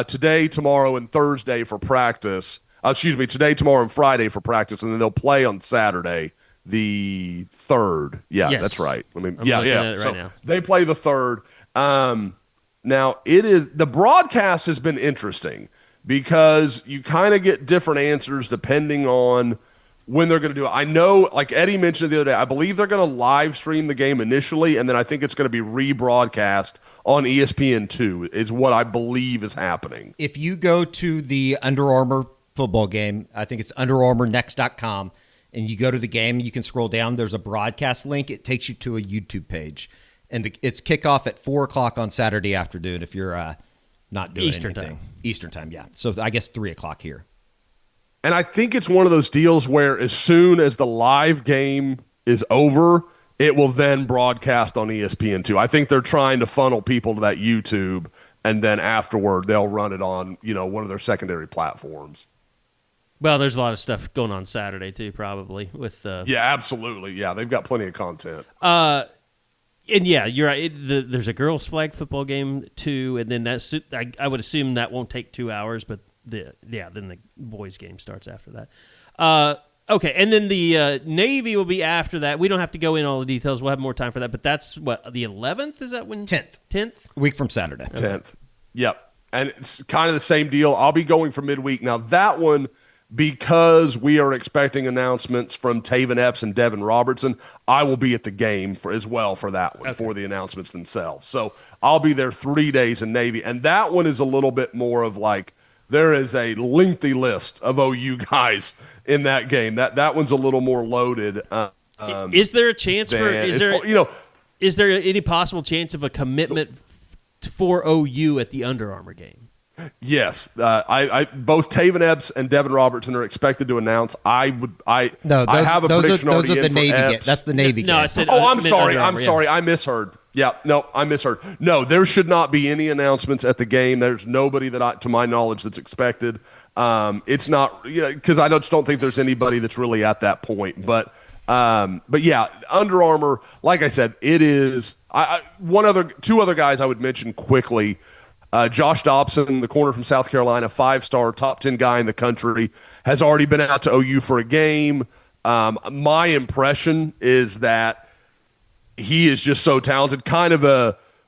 today, tomorrow, and Thursday for practice. Today, tomorrow, and Friday for practice, and then they'll play on Saturday, the 3rd. Yeah, yes. That's right. I'm looking at it right now. They play the 3rd. Now the broadcast has been interesting because you kind of get different answers depending on when they're going to do it. I know, like Eddie mentioned the other day, I believe they're going to live stream the game initially, and then I think it's going to be rebroadcast on ESPN2 is what I believe is happening. If you go to the Under Armour football game, I think it's underarmournext.com, and you go to the game, you can scroll down. There's a broadcast link. It takes you to a YouTube page, and it's kickoff at 4 o'clock on Saturday afternoon if you're not doing Eastern anything. time. Eastern time, yeah. So I guess 3 o'clock here. And I think it's one of those deals where as soon as the live game is over, it will then broadcast on ESPN2. I think they're trying to funnel people to that YouTube, and then afterward they'll run it on, one of their secondary platforms. Well, there's a lot of stuff going on Saturday too, probably with. Yeah, absolutely. Yeah, they've got plenty of content. And yeah, you're right. There's a girls' flag football game too, and then I would assume that won't take 2 hours, but then the boys' game starts after that. Okay, and then the Navy will be after that. We don't have to go in all the details. We'll have more time for that. But that's what, the 11th? Is that when? 10th. A week from Saturday. 10th. Yep. And it's kind of the same deal. I'll be going for midweek. Now, that one, because we are expecting announcements from Taven Epps and Devin Robertson, I will be at the game as well for that one, for the announcements themselves. So I'll be there 3 days in Navy. And that one is a little bit more of like, there is a lengthy list of OU guys in that game. That one's a little more loaded. Is there a chance is there any possible chance of a commitment for OU at the Under Armour game? Yes, both Taven Epps and Devin Robertson are expected to announce. I have a prediction those already are the in for Navy game. Epps. That's the Navy game. I said. I'm sorry. Under Armour, Sorry. I misheard. Yeah, no, I misheard. No, there should not be any announcements at the game. There's nobody to my knowledge, that's expected. It's not, because I just don't think there's anybody that's really at that point. But yeah, Under Armour, like I said, it is. Two other guys I would mention quickly. Josh Dobson, the corner from South Carolina, 5-star, top 10 guy in the country, has already been out to OU for a game. My impression is that he is just so talented, kind of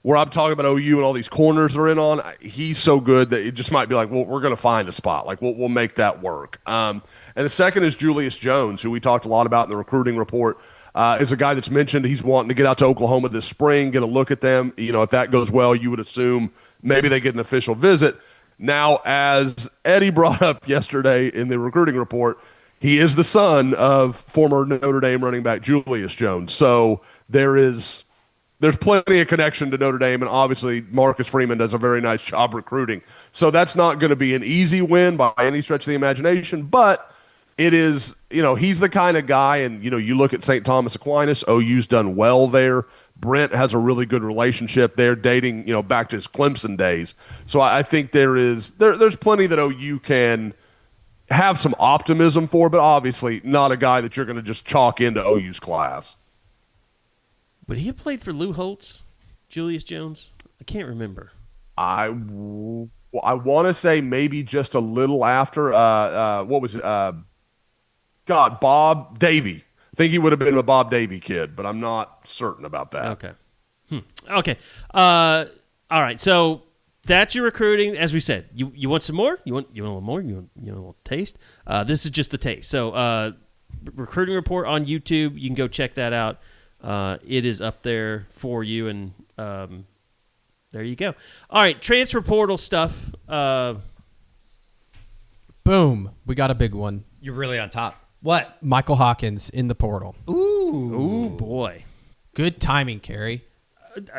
where I'm talking about OU and all these corners they're in on. He's so good that it just might be like, well, we're going to find a spot. Like, we'll make that work. And the second is Julius Jones, who we talked a lot about in the recruiting report. Is a guy that's mentioned he's wanting to get out to Oklahoma this spring, get a look at them. If that goes well, you would assume maybe they get an official visit. Now, as Eddie brought up yesterday in the recruiting report, he is the son of former Notre Dame running back Julius Jones. So there is there's plenty of connection to Notre Dame, and obviously Marcus Freeman does a very nice job recruiting. So that's not going to be an easy win by any stretch of the imagination, but it is, he's the kind of guy, and, you look at St. Thomas Aquinas, OU's done well there. Brent has a really good relationship there, dating, back to his Clemson days. So I think there's plenty that OU can have some optimism for, but obviously not a guy that you're going to just chalk into OU's class. Would he have played for Lou Holtz, Julius Jones? I can't remember. I want to say maybe just a little after. What was it? Bob Davie. I think he would have been a Bob Davie kid, but I'm not certain about that. Okay. Okay. All right. So that's your recruiting. As we said, you want some more? You want a little more? You want a little taste? This is just the taste. So recruiting report on YouTube. You can go check that out. It is up there for you, and there you go. All right, transfer portal stuff. Boom. We got a big one. You're really on top. What? Michael Hawkins in the portal. Ooh, boy. Good timing, Kerry.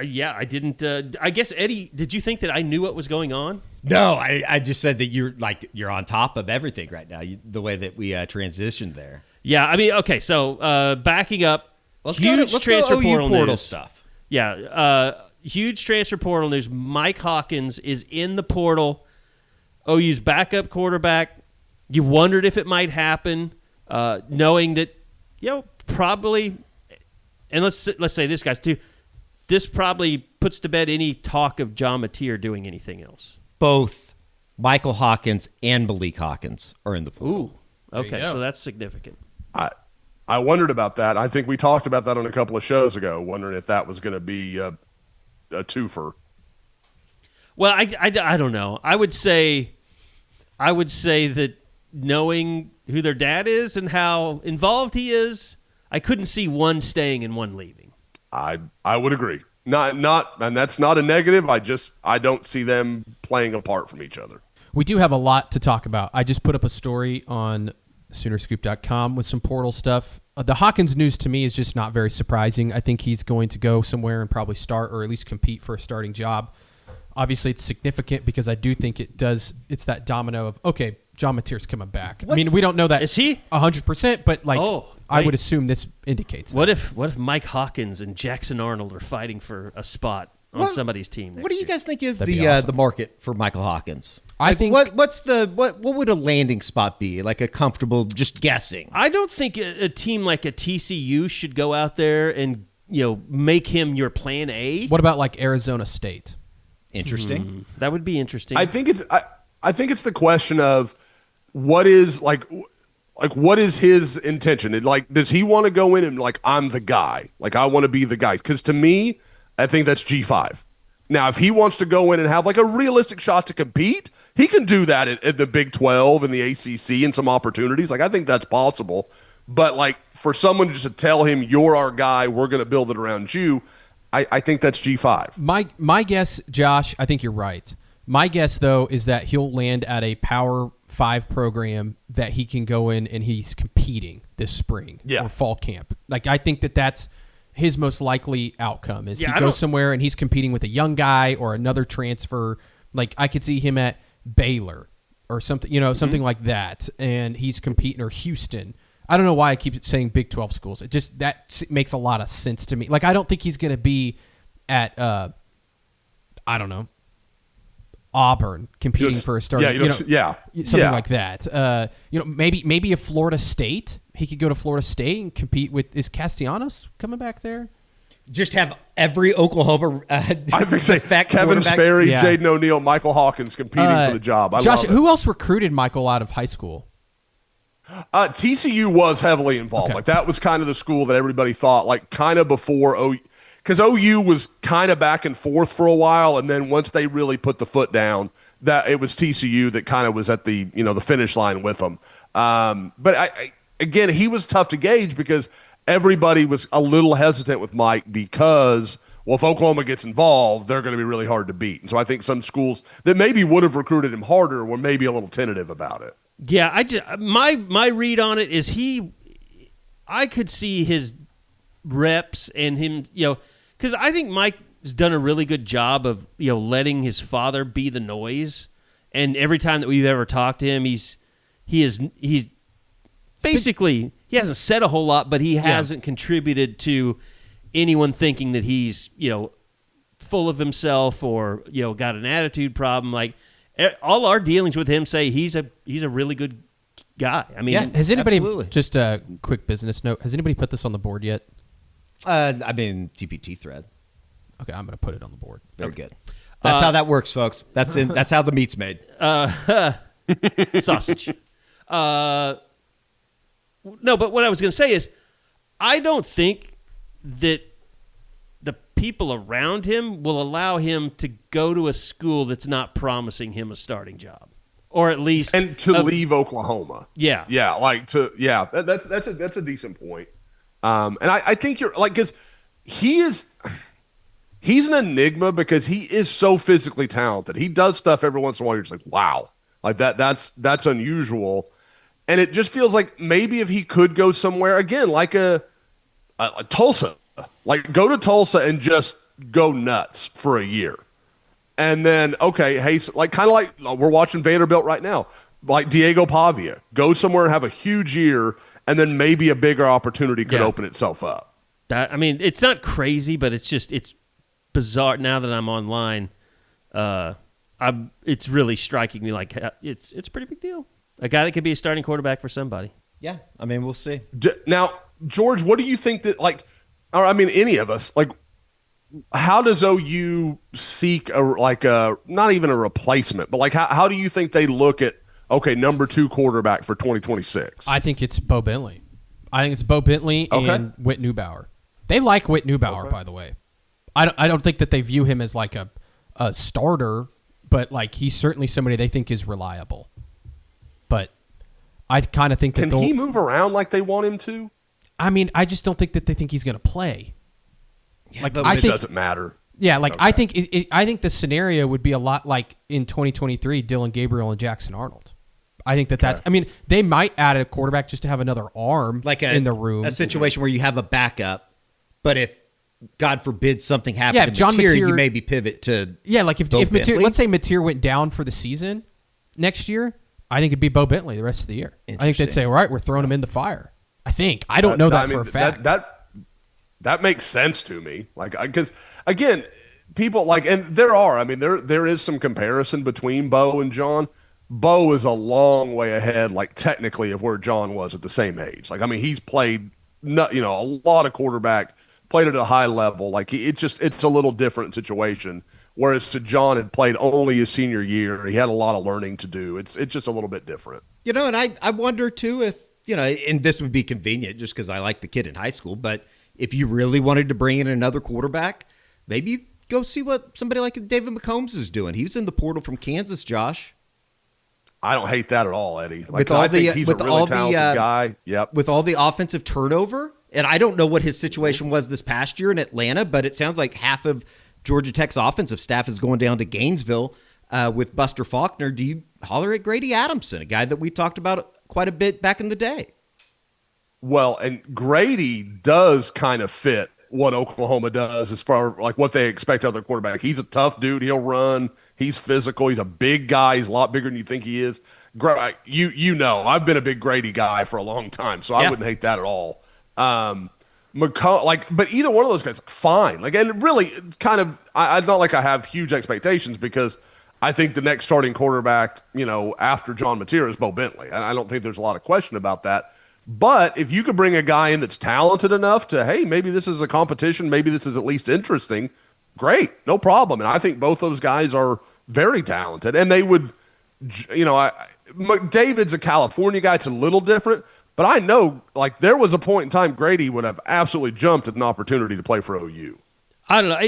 Yeah, I didn't. I guess, Eddie, did you think that I knew what was going on? No, I just said that you're on top of everything right now, the way that we transitioned there. Yeah, I mean, okay, so backing up, let's huge go transfer OU portal news. stuff. Yeah, huge transfer portal news. Mike Hawkins is in the portal. OU's backup quarterback. You wondered if it might happen, knowing that, probably, and let's say this, guys, too, this probably puts to bed any talk of John Mateer doing anything else. Both Michael Hawkins and Malik Hawkins are in the portal. Ooh, okay, so that's significant. I wondered about that. I think we talked about that on a couple of shows ago, wondering if that was going to be a twofer. Well, I don't know. I would say that knowing who their dad is and how involved he is, I couldn't see one staying and one leaving. I would agree. Not, and that's not a negative. I don't see them playing apart from each other. We do have a lot to talk about. I just put up a story on Soonerscoop.com with some portal stuff. The Hawkins news to me is just not very surprising. I think he's going to go somewhere and probably start or at least compete for a starting job. Obviously, it's significant because I do think it's that domino of, okay, John Mateer's coming back. I mean, we don't know that. Is he? 100%, but I would assume this indicates What that. if Mike Hawkins and Jackson Arnold are fighting for a spot on somebody's team next What do you year? guys think is That'd the market for Michael Hawkins? I think what would a landing spot be? Like a comfortable, just guessing. I don't think a team like a TCU should go out there and make him your plan A. What about like Arizona State? Interesting. That would be interesting. I think it's the question of what is what is his intention? Does he want to go in and I'm the guy? I want to be the guy. Because to me, I think that's G5. Now, if he wants to go in and have a realistic shot to compete, he can do that at the Big 12 and the ACC and some opportunities. I think that's possible. But for someone just to tell him, you're our guy, we're going to build it around you, I think that's G5. My guess, Josh, I think you're right. My guess, though, is that he'll land at a Power 5 program that he can go in and he's competing this spring or fall camp. I think that's his most likely outcome is he goes somewhere and he's competing with a young guy or another transfer. I could see him at Baylor or something, something like that, and he's competing, or Houston. I don't know why I keep saying Big 12 schools. It just that makes a lot of sense to me. I don't think he's going to be at I don't know, Auburn competing for a starting. Something like that. Maybe a Florida State. He could go to Florida State and compete with. Is Castellanos coming back there? Just have every Oklahoma. I think say Kevin Sperry, Jaden O'Neal, Michael Hawkins competing for the job. Josh, who else recruited Michael out of high school? TCU was heavily involved. Okay. That was kind of the school that everybody thought, kind of before OU, because OU was kind of back and forth for a while, and then once they really put the foot down, that it was TCU that kind of was at the the finish line with them. But again, he was tough to gauge because everybody was a little hesitant with Mike because, well, if Oklahoma gets involved, they're going to be really hard to beat. And so I think some schools that maybe would have recruited him harder were maybe a little tentative about it. Yeah, my read on it is I could see his reps and him, because I think Mike's done a really good job of letting his father be the noise, and every time that we've ever talked to him, he's basically he hasn't said a whole lot, but he hasn't contributed to anyone thinking that he's full of himself or got an attitude problem. Like all our dealings with him say he's a really good guy. I mean, has anybody absolutely. Just a quick business note? Has anybody put this on the board yet? I mean, TPT thread. Okay, I'm going to put it on the board. Very good. That's how that works, folks. That's how the meat's made. Sausage. No, but what I was going to say is, I don't think that the people around him will allow him to go to a school that's not promising him a starting job, or at least leave Oklahoma. Yeah, that's a decent point. And I think you're because he's an enigma because he is so physically talented. He does stuff every once in a while. You're just like, wow, like that's unusual. And it just feels like maybe if he could go somewhere again, like a Tulsa, like go to Tulsa and just go nuts for a year. And then, okay, hey, like kind of like we're watching Vanderbilt right now, like Diego Pavia, go somewhere and have a huge year, and then maybe a bigger opportunity could open itself up. It's not crazy, but it's bizarre now that I'm online. It's really striking me like it's a pretty big deal. A guy that could be a starting quarterback for somebody. Yeah, I mean, we'll see. Now, George, what do you think that any of us, like, how does OU seek not even a replacement, but like how do you think they look at number 2 quarterback for 2026? I think it's Bo Bentley. And Whit Neubauer. They like Whit Neubauer, by the way. I don't think that they view him as like a starter, but like he's certainly somebody they think is reliable. But I kind of think that can he move around like they want him to? I mean, I just don't think that they think he's going to play. Yeah, like it doesn't matter. Yeah, like I think I think the scenario would be a lot like in 2023, Dylan Gabriel and Jackson Arnold. I think that's. I mean, they might add a quarterback just to have another arm in the room. A situation where you have a backup, but if God forbid something happened to Mateer, you maybe pivot to like if Mateer, let's say Mateer went down for the season next year, I think it'd be Bo Bentley the rest of the year. I think they'd say, all right, we're throwing him in the fire. I think. I don't know that for a fact. That makes sense to me. Like, because again, people like, and there is some comparison between Bo and John. Bo is a long way ahead, like technically, of where John was at the same age. Like, I mean, he's played, a lot of quarterback, played at a high level. Like, it's a little different situation. Whereas to John had played only his senior year. He had a lot of learning to do. It's just a little bit different. And I wonder too if, and this would be convenient just because I like the kid in high school, but if you really wanted to bring in another quarterback, maybe go see what somebody like David McCombs is doing. He was in the portal from Kansas, Josh. I don't hate that at all, Eddie. I think he's a really talented guy. Yep. With all the offensive turnover, and I don't know what his situation was this past year in Atlanta, but it sounds like half of Georgia Tech's offensive staff is going down to Gainesville with Buster Faulkner. Do you holler at Grady Adamson, a guy that we talked about quite a bit back in the day? Well, and Grady does kind of fit what Oklahoma does as far like what they expect out of their quarterback. He's a tough dude. He'll run. He's physical. He's a big guy. He's a lot bigger than you think he is. I've been a big Grady guy for a long time, so I wouldn't hate that at all. But either one of those guys, fine. Like, and really, kind of, I not like I have huge expectations because I think the next starting quarterback, after John Mateer is Bo Bentley. I don't think there's a lot of question about that. But if you could bring a guy in that's talented enough to, hey, maybe this is a competition, maybe this is at least interesting, great, no problem. And I think both those guys are very talented. And they would, David's a California guy. It's a little different. But I know, like, there was a point in time Grady would have absolutely jumped at an opportunity to play for OU. I don't know.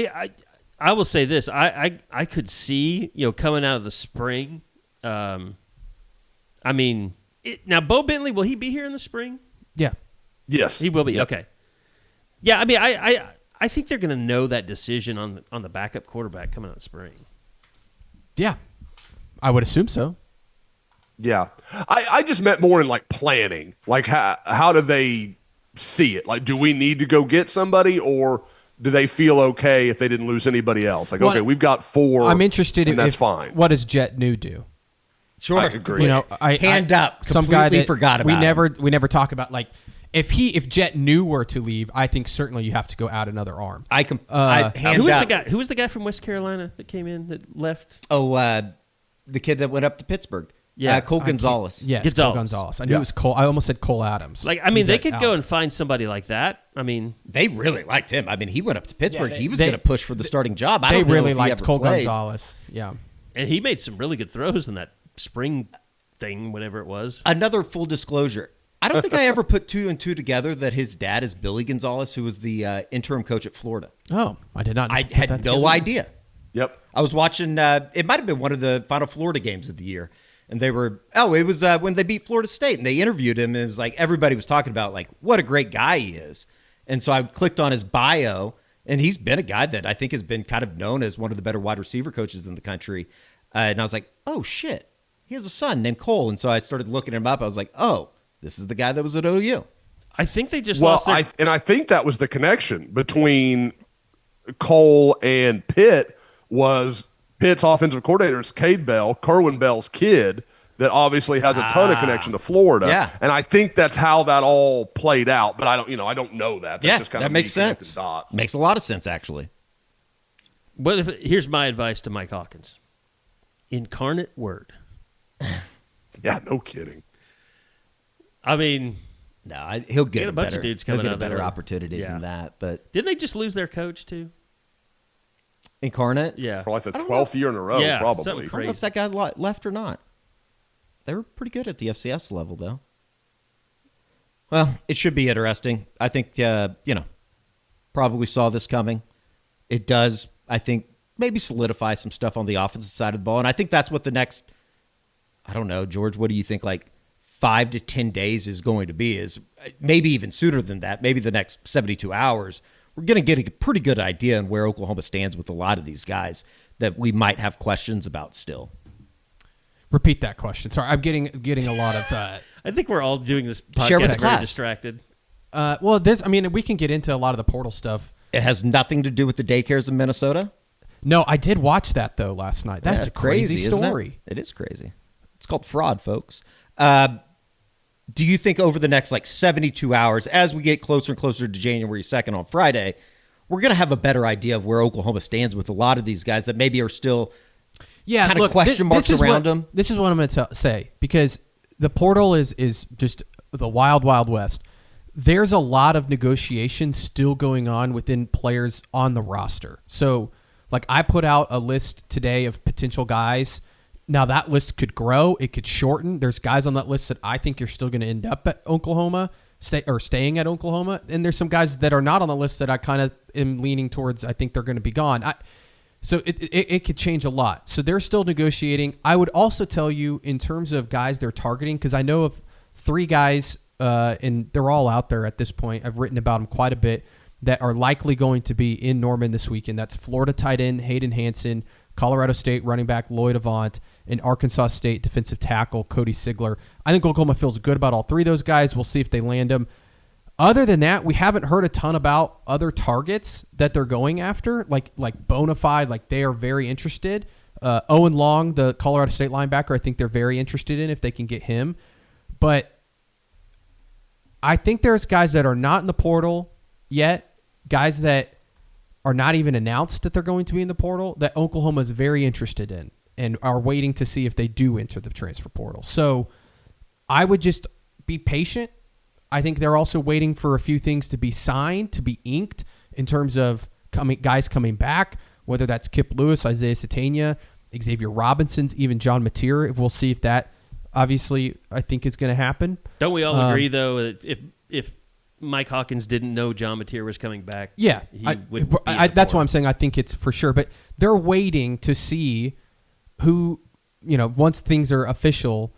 I will say this. I could see, coming out of the spring. Now, Bo Bentley, will he be here in the spring? Yeah. Yes. He will be. Yep. Okay. Yeah, I mean, I think they're going to know that decision on the backup quarterback coming out of the spring. Yeah. I would assume so. Yeah. I just meant more in, like, planning. Like, how do they see it? Like, do we need to go get somebody, or do they feel okay if they didn't lose anybody else? Like, okay, we've got 4. I'm interested in that's fine. What does Jet New do? Sure, I agree. You know, hand up. Some guy that forgot about. We never talk about, like, if Jet New were to leave, I think certainly you have to go add another arm. Hand Who up. was the guy from West Carolina that came in that left? Oh, the kid that went up to Pittsburgh. Yeah, Cole Gonzalez. Yes, Cole Gonzalez. I knew it was Cole. I almost said Cole Adams. Like, I mean, they could go and find somebody like that. I mean, they really liked him. I mean, he went up to Pittsburgh. He was going to push for the starting job. They really liked Cole Gonzalez. Yeah, and he made some really good throws in that spring thing, whatever it was. Another full disclosure. I don't think I ever put 2 and 2 together that his dad is Billy Gonzalez, who was the interim coach at Florida. Oh, I did not. I had no idea. Yep. I was watching, it might have been one of the final Florida games of the year. And they were, it was when they beat Florida State. And they interviewed him. And it was like, everybody was talking about, like, what a great guy he is. And so I clicked on his bio. And he's been a guy that I think has been kind of known as one of the better wide receiver coaches in the country. And I was like, oh, shit. He has a son named Cole. And so I started looking him up. I was like, oh, this is the guy that was at OU. I think they just lost their... I think that was the connection between Cole and Pitt was Pitt's offensive coordinator is Cade Bell, Kerwin Bell's kid, that obviously has a ton of connection to Florida. Yeah. And I think that's how that all played out. But I don't know that. That's just kind that of makes sense. Dots. Makes a lot of sense, actually. Here's my advice to Mike Hawkins. Incarnate Word. Yeah, no kidding. I mean, no, he'll get a bunch of dudes coming out. A better opportunity than that. But didn't they just lose their coach too? Incarnate, yeah, for like the 12th year in a row, yeah, probably. Something crazy. I don't know if that guy left or not. They were pretty good at the FCS level, though. Well, it should be interesting. I think probably saw this coming. It does, I think, maybe solidify some stuff on the offensive side of the ball, and I think that's what the next. I don't know, George. What do you think? Like 5 to 10 days is going to be, is maybe even sooner than that, maybe the next 72 hours, we're going to get a pretty good idea on where Oklahoma stands with a lot of these guys that we might have questions about still. Repeat that question. Sorry, I'm getting a lot of... I think we're all doing this podcast Share with the very class. Distracted. We can get into a lot of the portal stuff. It has nothing to do with the daycares in Minnesota? No, I did watch that, though, last night. That's a crazy story. It is crazy. It's called fraud, folks. Do you think over the next 72 hours, as we get closer and closer to January 2nd on Friday, we're going to have a better idea of where Oklahoma stands with a lot of these guys that maybe are still kind of question marks around them? This is what I'm going to say, because the portal is just the wild, wild west. There's a lot of negotiation still going on within players on the roster. So, I put out a list today of potential guys. Now, that list could grow. It could shorten. There's guys on that list that I think are still going to end up at Oklahoma, staying at Oklahoma. And there's some guys that are not on the list that I kind of am leaning towards. I think they're going to be gone. So it could change a lot. So they're still negotiating. I would also tell you in terms of guys they're targeting, because I know of 3 guys, and they're all out there at this point. I've written about them quite a bit, that are likely going to be in Norman this weekend. That's Florida tight end Hayden Hansen, Colorado State running back Lloyd Avant, and Arkansas State defensive tackle Cody Sigler. I think Oklahoma feels good about all 3 of those guys. We'll see if they land them. Other than that, we haven't heard a ton about other targets that they're going after, like bona fide, they are very interested. Owen Long, the Colorado State linebacker, I think they're very interested in if they can get him. But I think there's guys that are not in the portal yet, guys that are not even announced that they're going to be in the portal, that Oklahoma is very interested in and are waiting to see if they do enter the transfer portal. So I would just be patient. I think they're also waiting for a few things to be signed, to be inked in terms of guys coming back, whether that's Kip Lewis, Isaiah Satania, Xavier Robinson's, even John Mateer. We'll see if that, obviously, I think is going to happen. Don't we all agree, though, that if Mike Hawkins didn't know John Mateer was coming back, yeah, that's why I'm saying I think it's for sure. But they're waiting to see who, once things are official,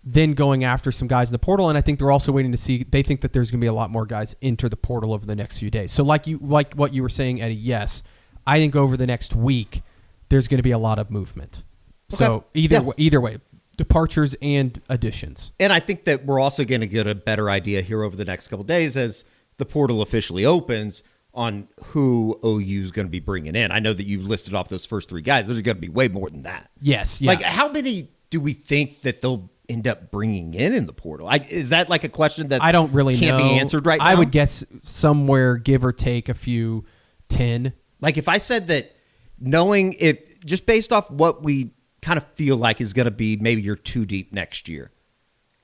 then going after some guys in the portal. And I think they're also waiting to see, they think that there's going to be a lot more guys enter the portal over the next few days. So like what you were saying, Eddie, yes, I think over the next week, there's going to be a lot of movement. Okay. So either way, departures and additions. And I think that we're also going to get a better idea here over the next couple of days as the portal officially opens on who OU is going to be bringing in. I know that you listed off those first 3 guys. Those are going to be way more than that. Yes. Yeah. Like, how many do we think that they'll end up bringing in the portal? Is that like a question that I don't really can't know. be answered right now? I would guess somewhere, give or take a few, 10. Like, if I said that, knowing it, just based off what we kind of feel like is going to be maybe you're 2 deep next year,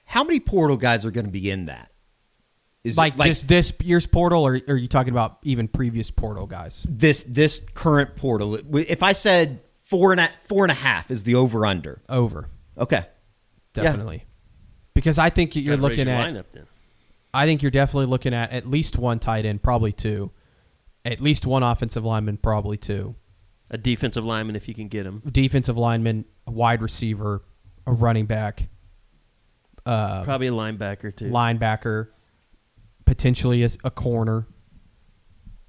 how many portal guys are going to be in that? Is like just this year's portal, or are you talking about even previous portal guys? This current portal. If I said 4.5 is the over-under. Over. Okay. Definitely. Yeah. Because I think you're Gotta looking raise your at lineup then. I think you're definitely looking at least 1 tight end, probably 2. At least 1 offensive lineman, probably 2. A defensive lineman if you can get him. Defensive lineman, a wide receiver, a running back. Probably a linebacker too. Linebacker, potentially a corner.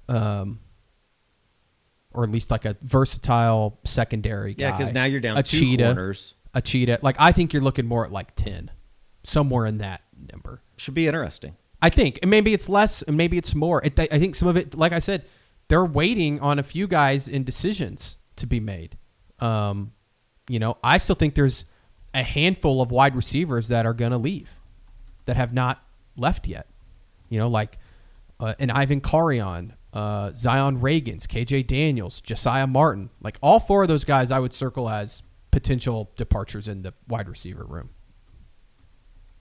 Or at least like a versatile secondary guy. Yeah, because now you're down a 2 cheetah, corners. A cheetah. Like, I think you're looking more at like 10. Somewhere in that number. Should be interesting. I think. And maybe it's less, and maybe it's more. I think some of it, like I said, they're waiting on a few guys in decisions to be made. I still think there's a handful of wide receivers that are going to leave that have not left yet. Like an Ivan Carrion, Zion Reagans, KJ Daniels, Josiah Martin. Like, all 4 of those guys I would circle as potential departures in the wide receiver room.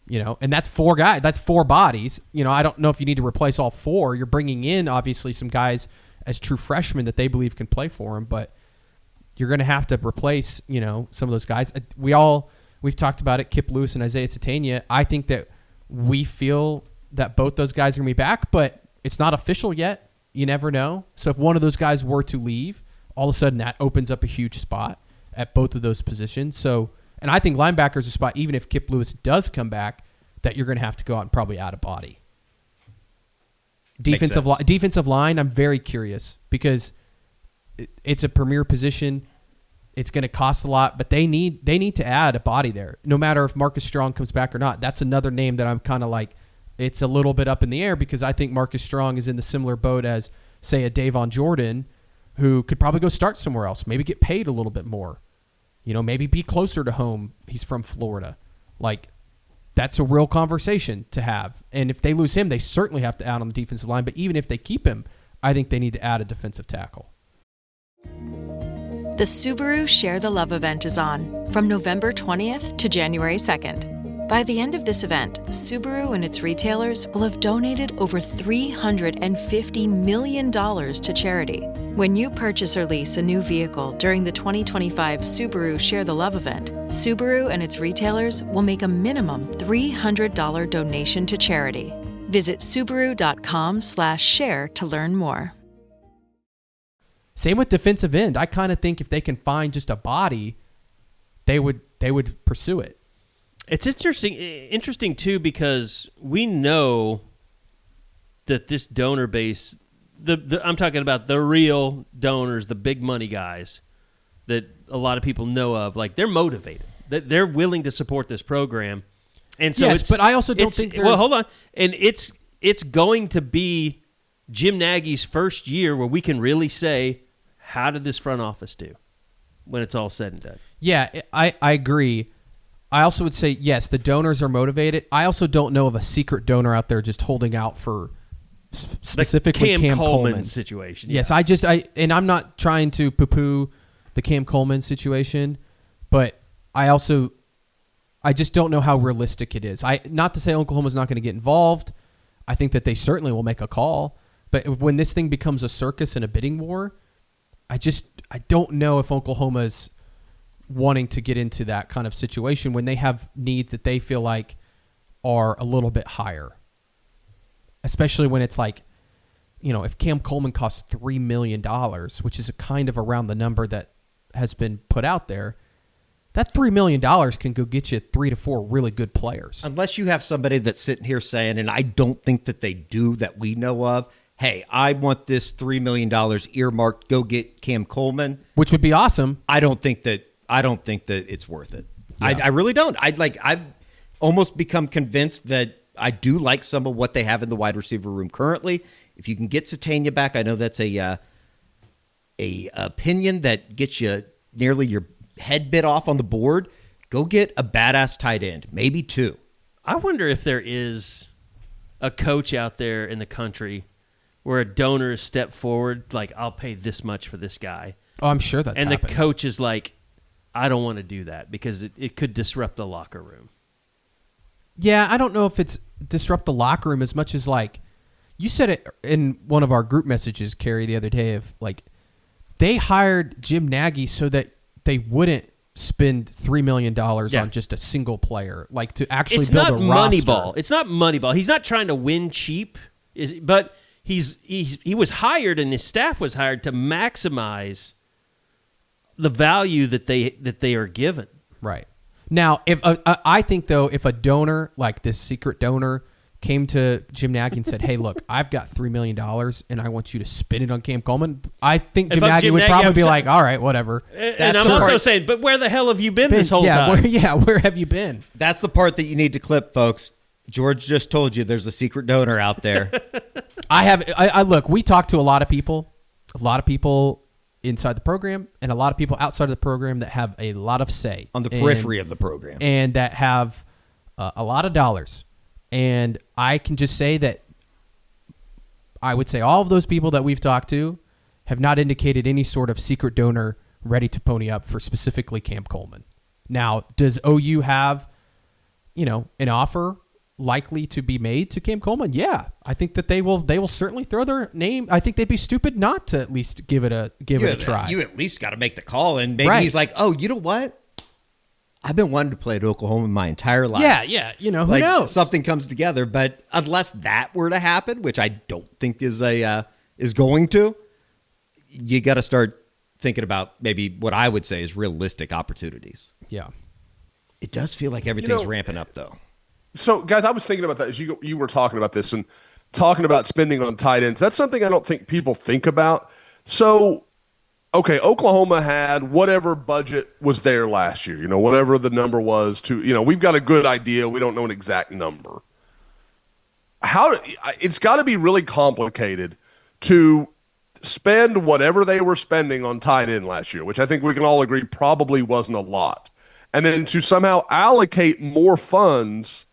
And that's 4 guys. That's 4 bodies. I don't know if you need to replace all 4. You're bringing in, obviously, some guys as true freshmen that they believe can play for them, but you're going to have to replace, some of those guys. We've talked about it, Kip Lewis and Isaiah Satania. I think that we feel that both those guys are going to be back, but it's not official yet. You never know. So if one of those guys were to leave, all of a sudden that opens up a huge spot at both of those positions. So, and I think linebacker is a spot, even if Kip Lewis does come back, that you're going to have to go out and probably add a body. Defensive line, I'm very curious because it's a premier position. It's going to cost a lot, but they need to add a body there. No matter if Marcus Strong comes back or not. That's another name that I'm kind of like, it's a little bit up in the air because I think Marcus Strong is in the similar boat as, say, a Davon Jordan, who could probably go start somewhere else, maybe get paid a little bit more. Maybe be closer to home. He's from Florida. Like, that's a real conversation to have. And if they lose him, they certainly have to add on the defensive line. But even if they keep him, I think they need to add a defensive tackle. The Subaru Share the Love event is on from November 20th to January 2nd. By the end of this event, Subaru and its retailers will have donated over $350 million to charity. When you purchase or lease a new vehicle during the 2025 Subaru Share the Love event, Subaru and its retailers will make a minimum $300 donation to charity. Visit Subaru.com/share to learn more. Same with defensive end. I kind of think if they can find just a body, they would pursue it. It's interesting too, because we know that this donor base, I'm talking about the real donors, the big money guys that a lot of people know of, like, they're motivated. They're willing to support this program. And so yes, but I also don't think there's... Well, hold on. And it's going to be Jim Nagy's first year where we can really say, how did this front office do when it's all said and done? Yeah, I agree. I also would say, yes, the donors are motivated. I also don't know of a secret donor out there just holding out for specifically Cam Coleman situation. Yes, I'm not trying to poo-poo the Cam Coleman situation, but I just don't know how realistic it is. Not to say Oklahoma's not going to get involved. I think that they certainly will make a call, but when this thing becomes a circus and a bidding war, I don't know if Oklahoma's wanting to get into that kind of situation when they have needs that they feel like are a little bit higher. Especially when it's like, if Cam Coleman costs $3 million, which is kind of around the number that has been put out there, that $3 million can go get you 3 to 4 really good players. Unless you have somebody that's sitting here saying, and I don't think that they do, that we know of, hey, I want this $3 million earmarked, go get Cam Coleman. Which would be awesome. I don't think that it's worth it. Yeah. I really don't. I've almost become convinced that I do like some of what they have in the wide receiver room currently, If you can get Satania back, I know that's a opinion that gets you nearly your head bit off on the board. Go get a badass tight end, maybe 2. I wonder if there is a coach out there in the country where a donor stepped forward, like, I'll pay this much for this guy. Oh, I'm sure that's happening. The coach is like, I don't want to do that because it could disrupt the locker room. Yeah, I don't know if it's disrupt the locker room as much as, like, you said it in one of our group messages, Carrie, the other day, of, like, they hired Jim Nagy so that they wouldn't spend $3 million on just a single player, like, to actually build a roster. It's not Moneyball. He's not trying to win cheap, but he was hired and his staff was hired to maximize the value that they are given. Right. Now, if I think, though, if a donor, like this secret donor, came to Jim Nagy and said, hey, look, I've got $3 million and I want you to spend it on Cam Coleman, I think Jim Nagy would probably be like, all right, whatever. And I'm also saying, but where the hell have you been this whole time? Where have you been? That's the part that you need to clip, folks. George just told you there's a secret donor out there. I look, we talk to a lot of people inside the program and a lot of people outside of the program that have a lot of say on the periphery of the program and that have a lot of dollars. And I can just say that I would say all of those people that we've talked to have not indicated any sort of secret donor ready to pony up for specifically Cam Coleman. Now, does OU have, an offer likely to be made to Cam Coleman? Yeah, I think that they will certainly throw their name. I think they'd be stupid not to at least give it a try. You at least got to make the call, and maybe he's like, oh, you know what? I've been wanting to play at Oklahoma my entire life. Yeah. Who knows? Something comes together, but unless that were to happen, which I don't think is going to, you got to start thinking about maybe what I would say is realistic opportunities. Yeah. It does feel like everything's ramping up, though. So, guys, I was thinking about that as you were talking about this and talking about spending on tight ends. That's something I don't think people think about. So, okay, Oklahoma had whatever budget was there last year, whatever the number was we've got a good idea. We don't know an exact number. It's got to be really complicated to spend whatever they were spending on tight end last year, which I think we can all agree probably wasn't a lot. And then to somehow allocate more funds,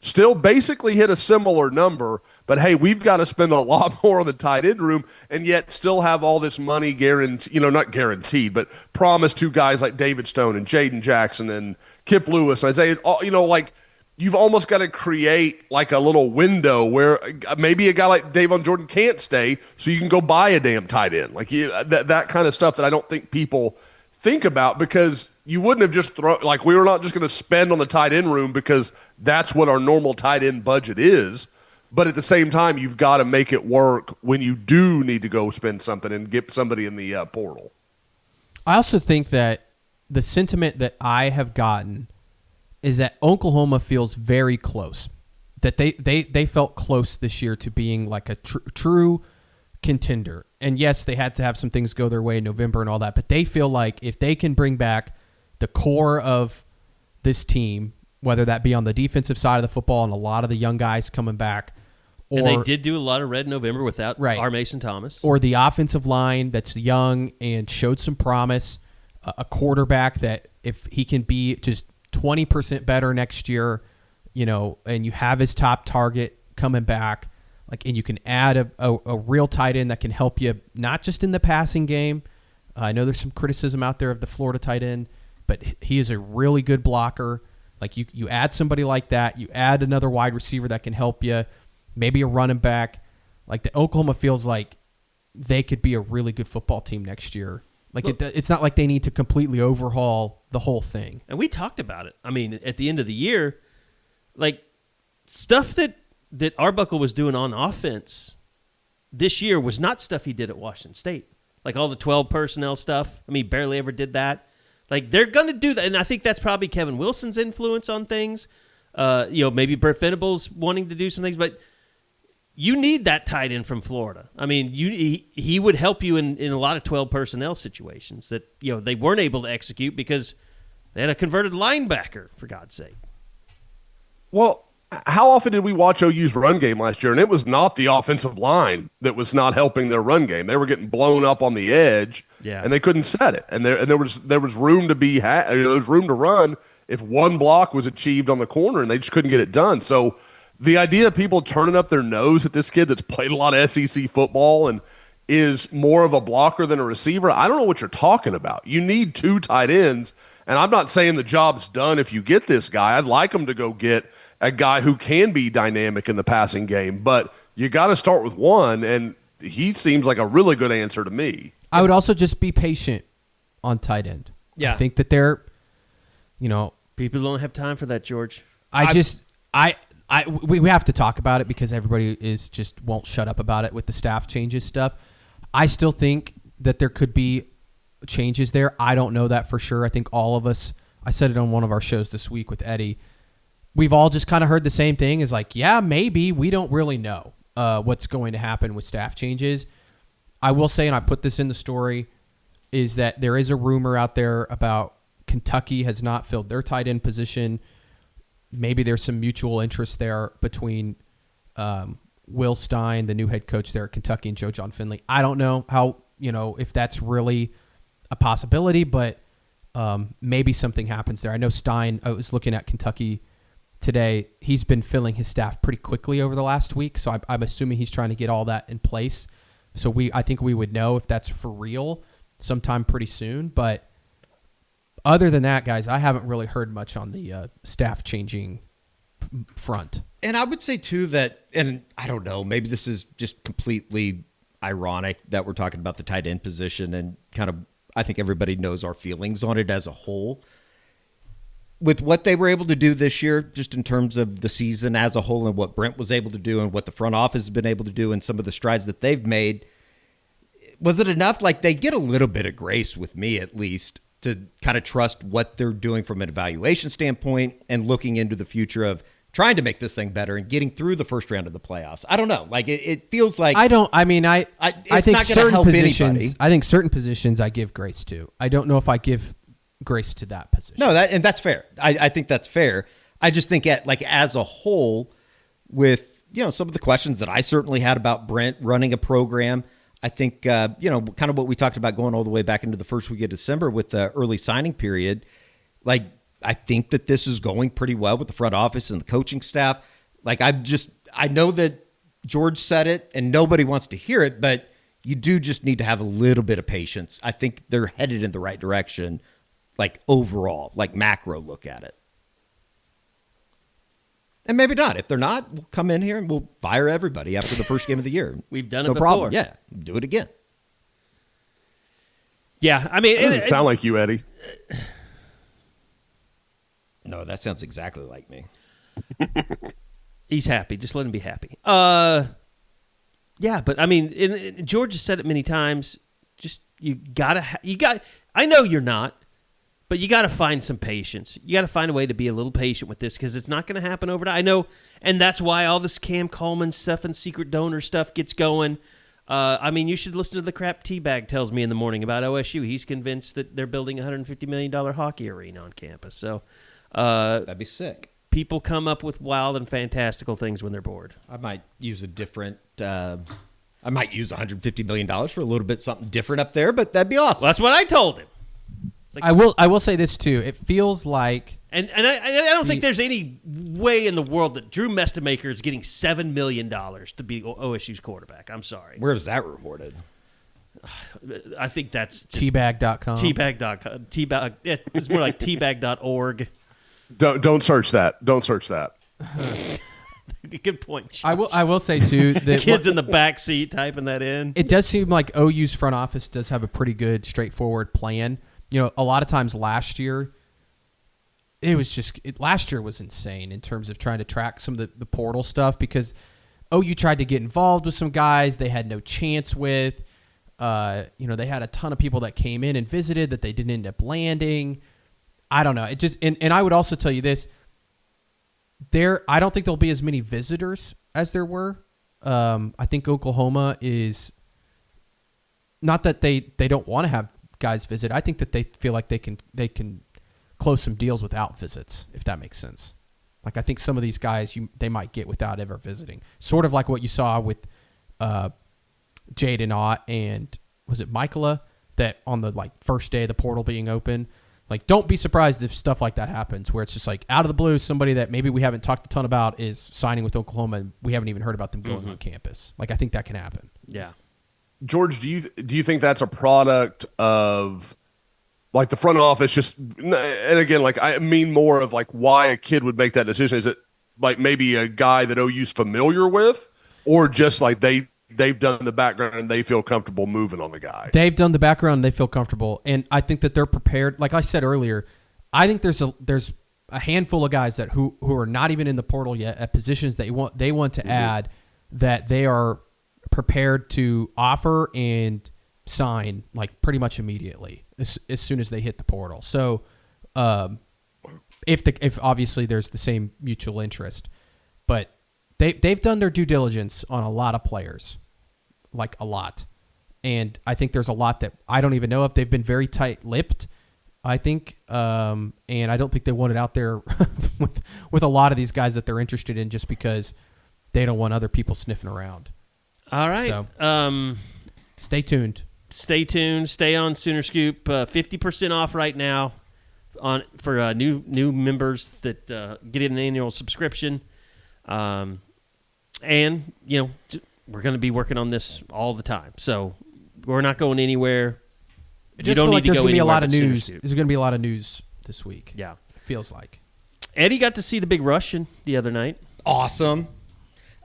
still basically hit a similar number, but hey, we've got to spend a lot more on the tight end room and yet still have all this money guaranteed, not guaranteed, but promised to guys like David Stone and Jaden Jackson and Kip Lewis. Isaiah, like you've almost got to create like a little window where maybe a guy like Davon Jordan can't stay so you can go buy a damn tight end. Like that kind of stuff that I don't think people think about because you wouldn't have just we were not just going to spend on the tight end room because that's what our normal tight end budget is. But at the same time, you've got to make it work when you do need to go spend something and get somebody in the portal. I also think that the sentiment that I have gotten is that Oklahoma feels very close, that they felt close this year to being like a true contender. And yes, they had to have some things go their way in November and all that, but they feel like if they can bring back the core of this team, whether that be on the defensive side of the football and a lot of the young guys coming back. And they did do a lot of red in November without R. Mason Thomas. Or the offensive line that's young and showed some promise, a quarterback that if he can be just 20% better next year, and you have his top target coming back, and you can add a real tight end that can help you not just in the passing game. I know there's some criticism out there of the Florida tight end, but he is a really good blocker. Like you add somebody like that, you add another wide receiver that can help you, maybe a running back. Like the Oklahoma feels like they could be a really good football team next year. It's not like they need to completely overhaul the whole thing. And we talked about it. I mean, at the end of the year, stuff that Arbuckle was doing on offense this year was not stuff he did at Washington State. Like all the 12 personnel stuff. I mean, barely ever did that. They're going to do that, and I think that's probably Kevin Wilson's influence on things. Maybe Burt Venables wanting to do some things, but you need that tight end from Florida. I mean, he would help you in a lot of 12 personnel situations that they weren't able to execute because they had a converted linebacker, for God's sake. Well, how often did we watch OU's run game last year? And it was not the offensive line that was not helping their run game. They were getting blown up on the edge, and they couldn't set it. And there was room to there was room to run if one block was achieved on the corner, and they just couldn't get it done. So the idea of people turning up their nose at this kid that's played a lot of SEC football and is more of a blocker than a receiver, I don't know what you're talking about. You need 2 tight ends, and I'm not saying the job's done if you get this guy. I'd like them to go get a guy who can be dynamic in the passing game, but you got to start with one, and he seems like a really good answer to me. I would also just be patient on tight end. Yeah. I think that they're, people don't have time for that, George. We have to talk about it because everybody won't shut up about it with the staff changes stuff. I still think that there could be changes there. I don't know that for sure. I think all of us, I said it on one of our shows this week with Eddie, we've all just kind of heard the same thing is like, yeah, maybe we don't really know what's going to happen with staff changes. I will say, and I put this in the story, is that there is a rumor out there about Kentucky has not filled their tight end position. Maybe there's some mutual interest there between Will Stein, the new head coach there at Kentucky, and Joe John Finley. I don't know how, if that's really a possibility, but maybe something happens there. I know Stein, I was looking at Kentucky today. He's been filling his staff pretty quickly over the last week, so I'm assuming he's trying to get all that in place. So I think we would know if that's for real sometime pretty soon, but other than that, guys, I haven't really heard much on the staff changing front. And I would say, too, that, and I don't know, maybe this is just completely ironic that we're talking about the tight end position and kind of, I think everybody knows our feelings on it as a whole. With what they were able to do this year, just in terms of the season as a whole and what Brent was able to do and what the front office has been able to do and some of the strides that they've made, was it enough? Like, they get a little bit of grace with me, at least, to kind of trust what they're doing from an evaluation standpoint and looking into the future of trying to make this thing better and getting through the first round of the playoffs. I don't know. Like, it feels like I think certain positions. Anybody. I think certain positions I give grace to. I don't know if I give grace to that position. No, that's fair. I think that's fair. I just think as a whole, with some of the questions that I certainly had about Brent running a program. I think, kind of what we talked about going all the way back into the first week of December with the early signing period. Like, I think that this is going pretty well with the front office and the coaching staff. Like, I know that George said it and nobody wants to hear it, but you do just need to have a little bit of patience. I think they're headed in the right direction, like overall, like macro look at it. And maybe not. If they're not, we'll come in here and we'll fire everybody after the first game of the year. We've done no it before. problem. Yeah, do it again. Yeah, I mean, it doesn't sound like you, Eddie. No, that sounds exactly like me. He's happy. Just let him be happy. Yeah, but I mean, George has said it many times. Just you got. I know you're not. But you got to find some patience. You got to find a way to be a little patient with this because it's not going to happen overnight. I know, and that's why all this Cam Coleman stuff and secret donor stuff gets going. I mean, you should listen to the crap T-Bag tells me in the morning about OSU. He's convinced that they're building a $150 million hockey arena on campus. So that'd be sick. People come up with wild and fantastical things when they're bored. I might use a different. I might use $150 million for a little bit something different up there, but that'd be awesome. Well, that's what I told him. I will say this too. It feels like, and I don't think there's any way in the world that Drew Mestemaker is getting $7 million to be OSU's quarterback. I'm sorry. Where is that reported? I think that's Tbag.com. Tbag.com. Tbag. It's more like tbag.org. Don't search that. Don't search that. Good point, Josh. I will say too that kids in the back seat typing that in. It does seem like OU's front office does have a pretty good, straightforward plan. A lot of times last year, last year was insane in terms of trying to track some of the portal stuff because OU tried to get involved with some guys they had no chance with. They had a ton of people that came in and visited that they didn't end up landing. I don't know. It just and I would also tell you this. I don't think there'll be as many visitors as there were. I think Oklahoma is not that they don't want to have guys visit. I think that they feel like they can close some deals without visits, if that makes sense. Like I think some of these guys they might get without ever visiting. Sort of like what you saw with Jaden Ott and was it Michaela that on the first day of the portal being open. Like, don't be surprised if stuff like that happens where it's just like out of the blue, somebody that maybe we haven't talked a ton about is signing with Oklahoma and we haven't even heard about them going on campus. Like, I think that can happen. Yeah. George, do you think that's a product of like the front office just, and again, like I mean more of like why a kid would make that decision? Is it like maybe a guy that OU's familiar with, or just like they've done the background and they feel comfortable moving on the guy? They've done the background and they feel comfortable. And I think that they're prepared. Like I said earlier, I think there's a handful of guys that who are not even in the portal yet at positions that they want to add that they are prepared to offer and sign like pretty much immediately as soon as they hit the portal. So if obviously there's the same mutual interest, but they've done their due diligence on a lot of players, like a lot. And I think there's a lot that I don't even know if they've been very tight-lipped, I think. And I don't think they want it out there with a lot of these guys that they're interested in just because they don't want other people sniffing around. All right. So stay tuned. Stay tuned. Stay on Sooner Scoop. 50% off right now for new members that get an annual subscription. And, we're going to be working on this all the time. So we're not going anywhere. It just feels like there's going to be a lot of news. There's going to be a lot of news this week. Yeah. Feels like. Eddie got to see the big Russian the other night. Awesome.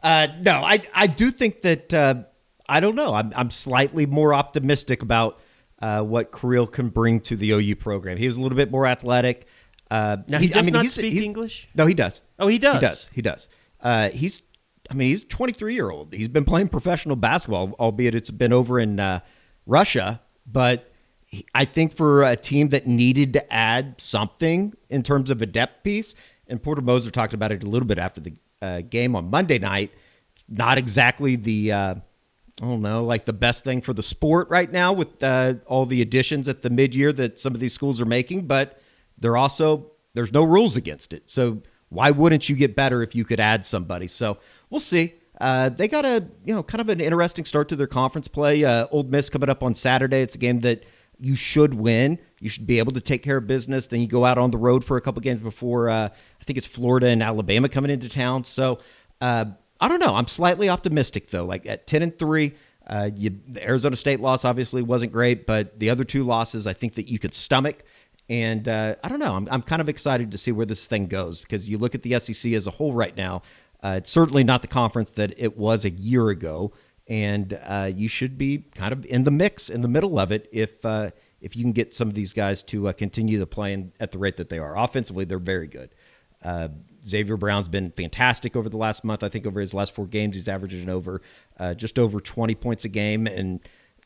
No, I do think that I don't know. I'm slightly more optimistic about what Kirill can bring to the OU program. He was a little bit more athletic. Now he does not speak English? No, he does. Oh, he does? He does. He's a 23-year-old. He's been playing professional basketball, albeit it's been over in Russia. But I think for a team that needed to add something in terms of a depth piece, and Porter Moser talked about it a little bit after the game on Monday night, not exactly the the best thing for the sport right now with all the additions at the mid-year that some of these schools are making, but there's no rules against it. So why wouldn't you get better if you could add somebody? So we'll see. They got kind of an interesting start to their conference play. Ole Miss coming up on Saturday. It's a game that you should win. You should be able to take care of business. Then you go out on the road for a couple games before, I think it's Florida and Alabama coming into town. So I don't know. I'm slightly optimistic, though. Like at 10-3, the Arizona State loss obviously wasn't great, but the other two losses I think that you could stomach. And I don't know. I'm kind of excited to see where this thing goes because you look at the SEC as a whole right now. It's certainly not the conference that it was a year ago, and you should be kind of in the mix, in the middle of it, if you can get some of these guys to continue to play at the rate that they are. Offensively, they're very good. Xavier Brown's been fantastic over the last month. I think over his last 4 games, he's averaging just over 20 points a game, and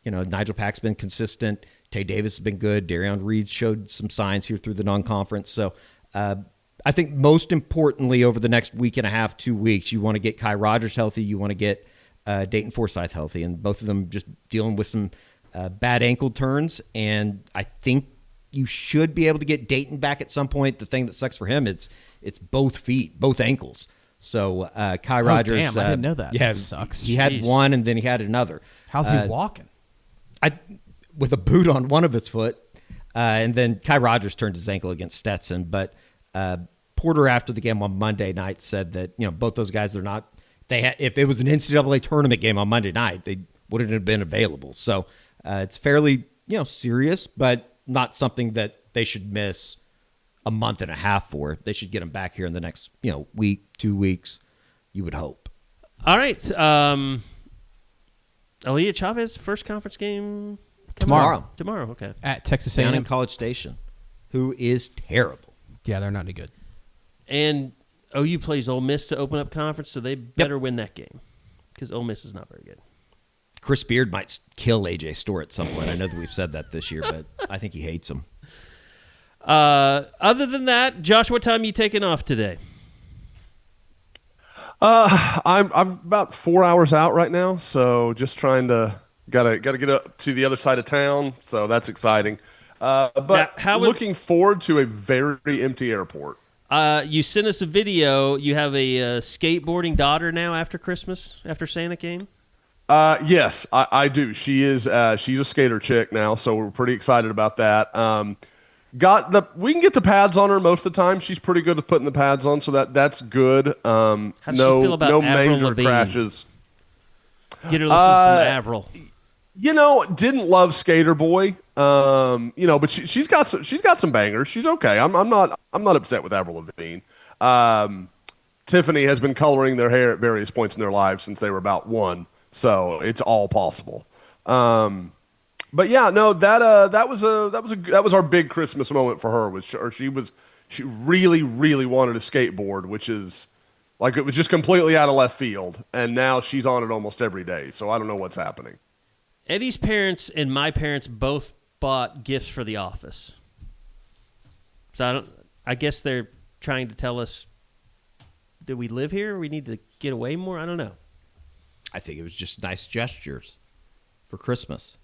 Nigel Pack's been consistent. Tay Davis has been good. Darion Reed showed some signs here through the non-conference. So I think most importantly over the next week and a half, 2 weeks, you want to get Kai Rogers healthy. You want to get Dayton Forsyth healthy, and both of them just dealing with some bad ankle turns. And I think you should be able to get Dayton back at some point. The thing that sucks for him, it's both feet, both ankles. So Kai Rogers. Damn, I didn't know that. Yeah, that sucks. He had one, and then he had another. How's he walking? With a boot on one of his foot. And then Kai Rogers turned his ankle against Stetson. But Porter, after the game on Monday night, said that both those guys, if it was an NCAA tournament game on Monday night, they wouldn't have been available. So it's fairly serious, but not something that they should miss a month and a half for. They should get them back here in the next week, 2 weeks, you would hope. All right. Aaliyah Chavez, first conference game tomorrow. Tomorrow, okay. At Texas A&M. Down in College Station, who is terrible. Yeah, they're not any good. And OU plays Ole Miss to open up conference, so they better win that game because Ole Miss is not very good. Chris Beard might kill A.J. Storr at some point. I know that we've said that this year, but I think he hates him. Other than that, Josh, what time are you taking off today? I'm about 4 hours out right now, so just trying to gotta get up to the other side of town. So that's exciting. But looking forward to a very empty airport. You sent us a video. You have a skateboarding daughter now after Christmas, after Santa came? Yes, I do. She's a skater chick now, so we're pretty excited about that. We can get the pads on her most of the time. She's pretty good at putting the pads on, so that's good. How does she feel about no Avril major Lavigne? crashes. Get her listen to some Avril. Didn't love Skater Boy. But she's got some bangers. She's okay. I'm not upset with Avril Lavigne. Tiffany has been coloring their hair at various points in their lives since they were about 1, so it's all possible. But yeah, no, that was our big Christmas moment for her. She really, really wanted a skateboard, which is like, it was just completely out of left field, and now she's on it almost every day. So I don't know what's happening. Eddie's parents and my parents both bought gifts for the office. So I guess they're trying to tell us that we live here, we need to get away more. I don't know. I think it was just nice gestures for Christmas.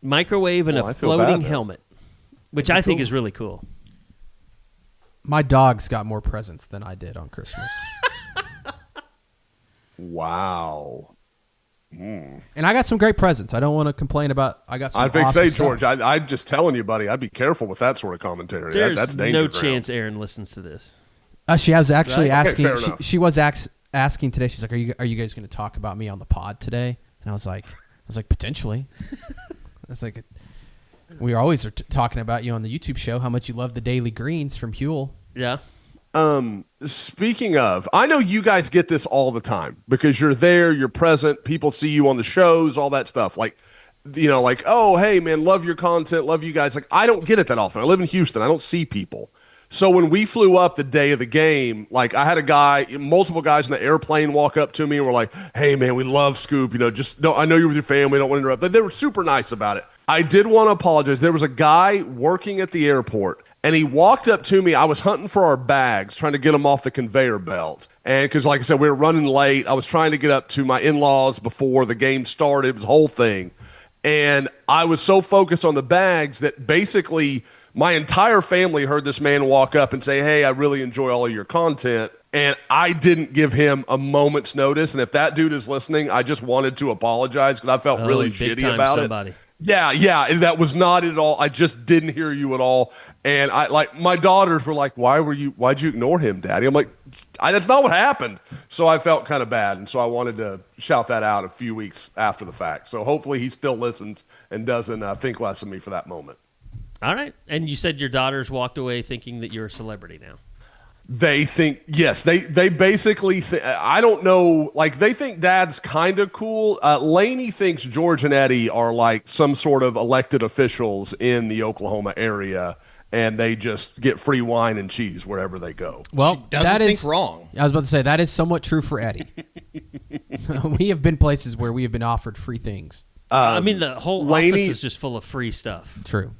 Microwave and a floating helmet, which I think is really cool. My dogs got more presents than I did on Christmas. Wow. And I got some great presents. I don't want to complain about. I got some. I think, awesome George, stuff. I'm just telling you, buddy. I'd be careful with that sort of commentary. There's That's danger no ground. chance Aaron listens to this. She was actually Right? Okay, asking. fair enough. She was asking today. She's like, "Are you guys going to talk about me on the pod today?" And I was like, potentially. It's like, we always are talking about you on the YouTube show. How much you love the daily greens from Huel. Yeah. Speaking of, I know you guys get this all the time because you're there, you're present, people see you on the shows, all that stuff. Like, oh, hey, man, love your content, love you guys. Like, I don't get it that often. I live in Houston. I don't see people. So when we flew up the day of the game, like, I had multiple guys in the airplane walk up to me and were like, hey, man, we love Scoop. I know you're with your family. Don't want to interrupt. But they were super nice about it. I did want to apologize. There was a guy working at the airport, and he walked up to me. I was hunting for our bags, trying to get them off the conveyor belt. And because, like I said, we were running late. I was trying to get up to my in-laws before the game started. It was a whole thing. And I was so focused on the bags that basically my entire family heard this man walk up and say, hey, I really enjoy all of your content. And I didn't give him a moment's notice. And if that dude is listening, I just wanted to apologize because I felt really shitty about it. Yeah, and that was not at all. I just didn't hear you at all. And my daughters were like, why'd you ignore him, Daddy? I'm like, that's not what happened. So I felt kind of bad. And so I wanted to shout that out a few weeks after the fact. So hopefully he still listens and doesn't think less of me for that moment. All right. And you said your daughters walked away thinking that you're a celebrity now. They think, yes, they basically, I don't know, like, they think Dad's kind of cool. Laney thinks George and Eddie are like some sort of elected officials in the Oklahoma area, and they just get free wine and cheese wherever they go. Well, that is wrong. I was about to say, that is somewhat true for Eddie. We have been places where we have been offered free things. I mean, the whole office is just full of free stuff. True.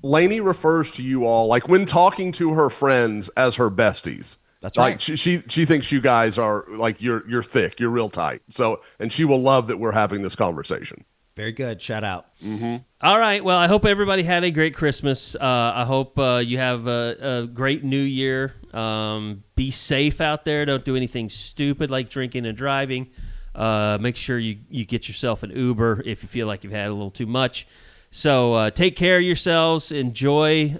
Lainey refers to you all, like when talking to her friends, as her besties. That's right. Like she thinks you guys are like you're thick, you're real tight. So, and she will love that we're having this conversation. Very good. Shout out. Mm-hmm. All right. Well, I hope everybody had a great Christmas. I hope you have a great New Year. Be safe out there. Don't do anything stupid like drinking and driving. Make sure you get yourself an Uber if you feel like you've had a little too much. So take care of yourselves. Enjoy,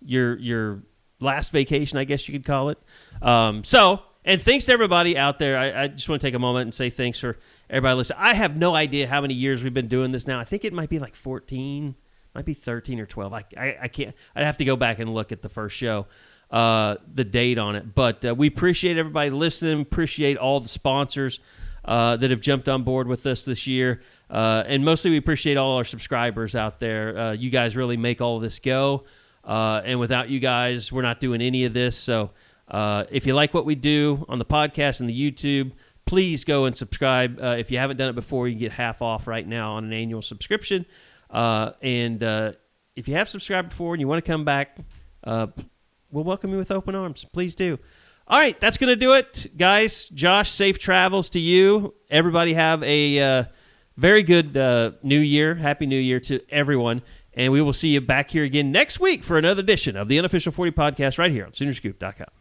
your last vacation, I guess you could call it. And thanks to everybody out there. I just want to take a moment and say thanks for everybody listening. I have no idea how many years we've been doing this now. I think it might be like 14, might be 13 or 12. I can't. I'd have to go back and look at the first show, the date on it. But we appreciate everybody listening. Appreciate all the sponsors that have jumped on board with us this year. And mostly we appreciate all our subscribers out there. You guys really make all of this go. And without you guys, we're not doing any of this. So if you like what we do on the podcast and the YouTube, please go and subscribe. If you haven't done it before, you can get half off right now on an annual subscription. And if you have subscribed before and you want to come back, we'll welcome you with open arms. Please do. All right, that's going to do it. Guys, Josh, safe travels to you. Everybody have a very good New Year. Happy New Year to everyone. And we will see you back here again next week for another edition of the Unofficial 40 podcast right here on Soonerscoop.com.